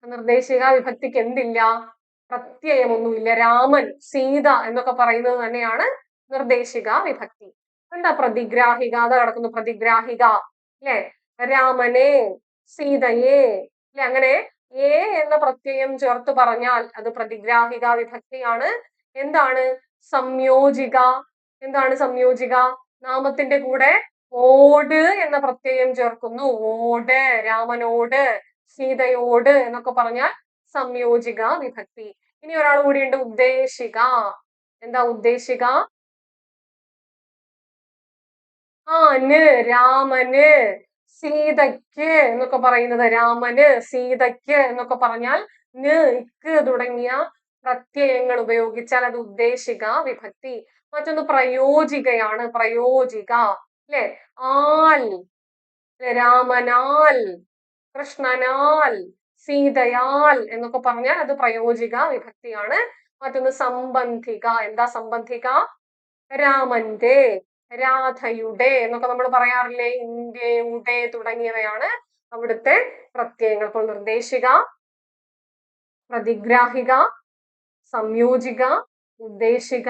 നിർദ്ദേശിക വിഭക്തിക്ക് എന്തില്ല? പ്രത്യയമൊന്നുമില്ല. രാമൻ, സീത എന്നൊക്കെ പറയുന്നത് തന്നെയാണ് നിർദ്ദേശിക വിഭക്തി. എന്താ പ്രതിഗ്രാഹിക? അത് കിടക്കുന്നു പ്രതിഗ്രാഹിക അല്ലെ? രാമനെ, സീതയെ അല്ലെ? അങ്ങനെ ഏ എന്ന പ്രത്യയം ചേർത്ത് പറഞ്ഞാൽ അത് പ്രതിഗ്രാഹിക വിഭക്തിയാണ്. എന്താണ് സംയോജിക? എന്താണ് സംയോജിക? നാമത്തിന്റെ കൂടെ ഓട് എന്ന പ്രത്യയം ചേർക്കുന്നു. ഓട്, രാമനോട്, സീതയോട് എന്നൊക്കെ പറഞ്ഞാൽ സംയോജിക വിഭക്തി. ഇനി ഒരാൾ കൂടിയുണ്ട് ഉദ്ദേശിക. എന്താ ഉദ്ദേശിക? ന്, രാമന്, സീതയ്ക്ക് എന്നൊക്കെ പറയുന്നത്. രാമന്, സീതയ്ക്ക് എന്നൊക്കെ പറഞ്ഞാൽ ന്, ഇക്ക് തുടങ്ങിയ പ്രത്യയങ്ങൾ ഉപയോഗിച്ചാൽ അത് ഉദ്ദേശിക വിഭക്തി. മറ്റൊന്ന് പ്രയോജികയാണ്. പ്രയോജിക അല്ലെ? ആൽ, രാമനാൽ, കൃഷ്ണനാൽ, സീതയാൽ എന്നൊക്കെ പറഞ്ഞാൽ അത് പ്രയോജിക വിഭക്തിയാണ്. മറ്റൊന്ന് സംബന്ധിക. എന്താ സംബന്ധിക? രാമന്റെ, രാധയുടെ എന്നൊക്കെ നമ്മൾ പറയാറില്ലേ? ഇന്ത്യയുടെ തുടങ്ങിയവയാണ് അവിടുത്തെ പ്രത്യയങ്ങൾ. അപ്പോൾ നിർദ്ദേശിക, പ്രതിഗ്രാഹിക, സംയോജിക, ഉദ്ദേശിക,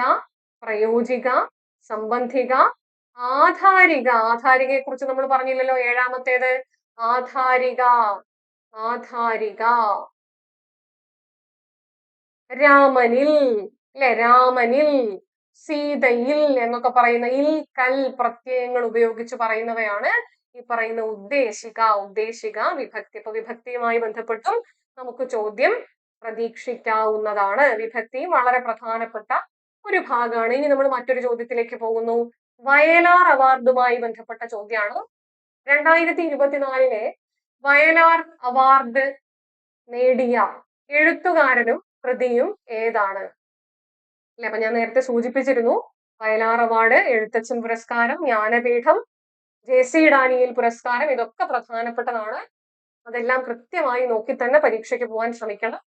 പ്രയോജിക, സംബന്ധിക, ആധാരിക. ആധാരികയെ കുറിച്ച് നമ്മൾ പറഞ്ഞില്ലല്ലോ. ഏഴാമത്തേത് ആധാരിക. ആധാരിക രാമനിൽ അല്ലെ? രാമനിൽ, സീതയിൽ എന്നൊക്കെ പറയുന്ന ഇൽ, കൽ പ്രത്യയങ്ങൾ ഉപയോഗിച്ച് പറയുന്നവയാണ് ഈ പറയുന്ന ഉദ്ദേശിക. ഉദ്ദേശിക വിഭക്തി. അപ്പൊ വിഭക്തിയുമായി ബന്ധപ്പെട്ടും നമുക്ക് ചോദ്യം പ്രതീക്ഷിക്കാവുന്നതാണ്. വിഭക്തി വളരെ പ്രധാനപ്പെട്ട ഒരു ഭാഗമാണ്. ഇനി നമ്മൾ മറ്റൊരു ചോദ്യത്തിലേക്ക് പോകുന്നു. വയലാർ അവാർഡുമായി ബന്ധപ്പെട്ട ചോദ്യമാണ്. 2024 വയലാർ അവാർഡ് നേടിയ എഴുത്തുകാരനും കൃതിയും ഏതാണ്? അല്ലെ? അപ്പൊ ഞാൻ നേരത്തെ സൂചിപ്പിച്ചിരുന്നു. വയലാർ അവാർഡ്, എഴുത്തച്ഛൻ പുരസ്കാരം, ജ്ഞാനപീഠം, JC ഡാനിയേൽ പുരസ്കാരം, ഇതൊക്കെ പ്രധാനപ്പെട്ടതാണ്. അതെല്ലാം കൃത്യമായി നോക്കി തന്നെ പരീക്ഷയ്ക്ക് പോകാൻ ശ്രമിക്കണം.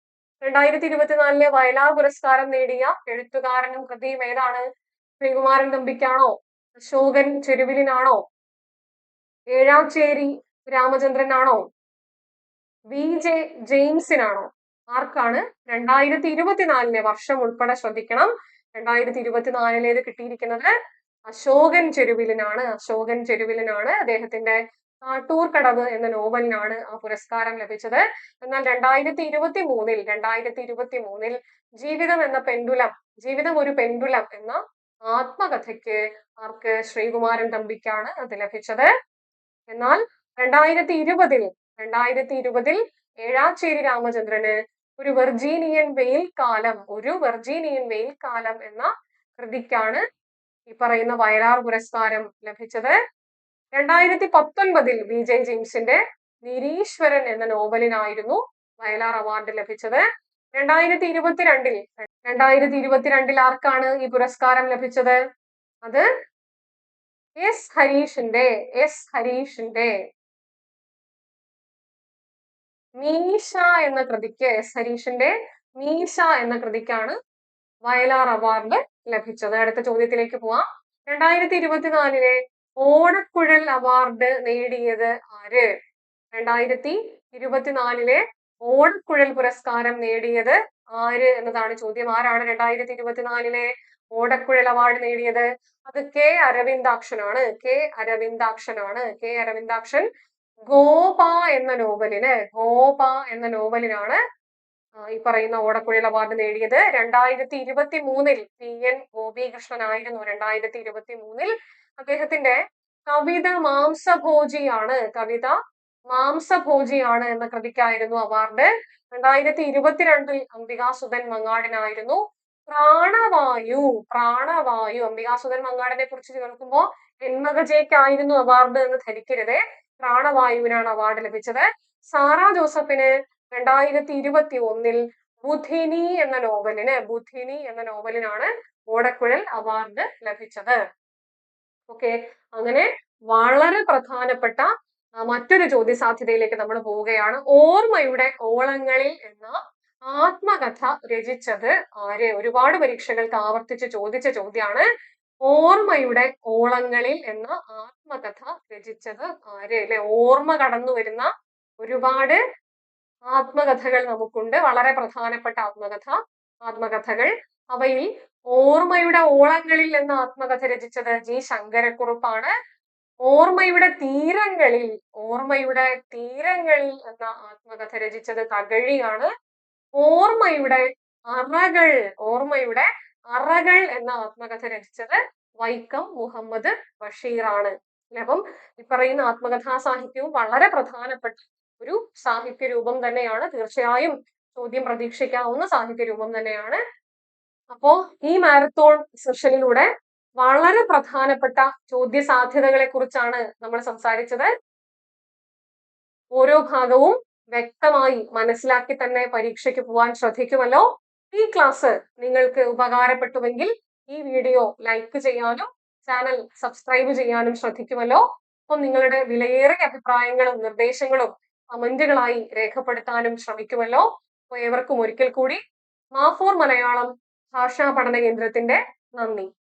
2024 വയലാർ പുരസ്കാരം നേടിയ എഴുത്തുകാരനും കൃതിയും ഏതാണ്? ശ്രീകുമാരൻ തമ്പിക്കാണോ? അശോകൻ ചെരുവിലിനാണോ? ഏഴാച്ചേരി രാമചന്ദ്രനാണോ? VJ ജെയിംസിനാണോ? ആർക്കാണ്? 2024 വർഷം ഉൾപ്പെടെ ശ്രദ്ധിക്കണം. 2024 കിട്ടിയിരിക്കുന്നത് അശോകൻ ചെരുവിലിനാണ്. അശോകൻ ചെരുവിലിനാണ്. അദ്ദേഹത്തിന്റെ കാട്ടൂർ കടവ് എന്ന നോവലിനാണ് ആ പുരസ്കാരം ലഭിച്ചത്. എന്നാൽ 2023 ജീവിതം എന്ന പെൻഡുലം, ജീവിതം ഒരു പെൻഡുലം എന്ന ആത്മകഥയ്ക്ക് ആർക്ക്? ശ്രീകുമാരൻ തമ്പിക്കാണ് അത് ലഭിച്ചത്. എന്നാൽ 2020 ഏഴാച്ചേരി രാമചന്ദ്രന് ഒരു വെർജീനിയൻ വെയിൽ കാലം എന്ന കൃതിക്കാണ് ഈ പറയുന്ന വയലാർ പുരസ്കാരം ലഭിച്ചത്. 2019 VJ ജെയിംസിന്റെ നിരീശ്വരൻ എന്ന നോവലിനായിരുന്നു വയലാർ അവാർഡ് ലഭിച്ചത്. 2022 ആർക്കാണ് ഈ പുരസ്കാരം ലഭിച്ചത്? അത് S ഹരീഷിന്റെ മീശ എന്ന കൃതിക്ക്, ഹരീഷിന്റെ മീശ എന്ന കൃതിക്കാണ് വയലാർ അവാർഡ് ലഭിച്ചത്. അടുത്ത ചോദ്യത്തിലേക്ക് പോവാം. 2024 ഓടക്കുഴൽ അവാർഡ് നേടിയത് ആര്? 2024 ഓടക്കുഴൽ പുരസ്കാരം നേടിയത് ആര് എന്നതാണ് ചോദ്യം. ആരാണ് 2024 ഓടക്കുഴൽ അവാർഡ് നേടിയത്? അത് K അരവിന്ദാക്ഷനാണ്. K അരവിന്ദാക്ഷൻ ഗോപ എന്ന നോവലിനാണ് ഈ പറയുന്ന ഓടക്കുഴൽ അവാർഡ് നേടിയത്. 2023 PN ഗോപികൃഷ്ണനായിരുന്നു 2023 അദ്ദേഹത്തിന്റെ കവിത മാംസഭോജിയാണ് എന്ന കൃതിക്കായിരുന്നു അവാർഡ്. 2022 അംബികാസുധൻ മങ്ങാടിനായിരുന്നു പ്രാണവായു. അംബികാസുധൻ മങ്ങാടിനെ കുറിച്ച് കേൾക്കുമ്പോൾ എന്മകജയ്ക്കായിരുന്നു അവാർഡ് എന്ന് ധരിക്കരുതേ. പ്രാണവായുവിനാണ് അവാർഡ് ലഭിച്ചത്. സാറാ ജോസഫിന് 2021 ബുധിനി എന്ന നോവലിനാണ് ഓടക്കുഴൽ അവാർഡ് ലഭിച്ചത്. ഓക്കെ, അങ്ങനെ വളരെ പ്രധാനപ്പെട്ട മറ്റൊരു ചോദ്യ സാധ്യതയിലേക്ക് നമ്മൾ പോവുകയാണ്. ഓർമ്മയുടെ ഓളങ്ങളിൽ എന്ന ആത്മകഥ രചിച്ചത് ആര്? ഒരുപാട് പരീക്ഷകൾക്ക് ആവർത്തിച്ച് ചോദിച്ച ചോദ്യമാണ്. ഓർമ്മയുടെ ഓളങ്ങളിൽ എന്ന ആത്മകഥ രചിച്ചത് ആര്? അല്ലെ? ഓർമ്മ കടന്നു വരുന്ന ഒരുപാട് ആത്മകഥകൾ നമുക്കുണ്ട്. വളരെ പ്രധാനപ്പെട്ട ആത്മകഥ ആത്മകഥകൾ. അവയിൽ ഓർമ്മയുടെ ഓളങ്ങളിൽ എന്ന ആത്മകഥ രചിച്ചത് ജി ശങ്കരക്കുറുപ്പാണ്. ഓർമ്മയുടെ തീരങ്ങളിൽ എന്ന ആത്മകഥ രചിച്ചത് തകഴിയാണ്. ഓർമ്മയുടെ അറകൾ എന്ന ആത്മകഥ രചിച്ചത് വൈക്കം മുഹമ്മദ് ബഷീറാണ്. അപ്പം ഈ പറയുന്ന ആത്മകഥാ സാഹിത്യവും വളരെ പ്രധാനപ്പെട്ട ഒരു സാഹിത്യ രൂപം തന്നെയാണ്. തീർച്ചയായും ചോദ്യം പ്രതീക്ഷിക്കാവുന്ന സാഹിത്യ രൂപം തന്നെയാണ്. അപ്പോ ഈ മാരത്തോൺ സെഷനിലൂടെ വളരെ പ്രധാനപ്പെട്ട ചോദ്യ സാധ്യതകളെ കുറിച്ചാണ് നമ്മൾ സംസാരിച്ചത്. ഓരോ ഭാഗവും വ്യക്തമായി മനസ്സിലാക്കി തന്നെ പരീക്ഷയ്ക്ക് പോവാൻ ശ്രദ്ധിക്കുമല്ലോ. ഈ ക്ലാസ് നിങ്ങൾക്ക് ഉപകാരപ്പെട്ടുവെങ്കിൽ ഈ വീഡിയോ ലൈക്ക് ചെയ്യാനും ചാനൽ സബ്സ്ക്രൈബ് ചെയ്യാനും ശ്രദ്ധിക്കുമല്ലോ. അപ്പം നിങ്ങളുടെ വിലയേറിയ അഭിപ്രായങ്ങളും നിർദ്ദേശങ്ങളും കമന്റുകളായി രേഖപ്പെടുത്താനും ശ്രമിക്കുമല്ലോ. അപ്പോൾ ഏവർക്കും ഒരിക്കൽ കൂടി മാഫോർ മലയാളം ഭാഷാ പഠന കേന്ദ്രത്തിന്റെ നന്ദി.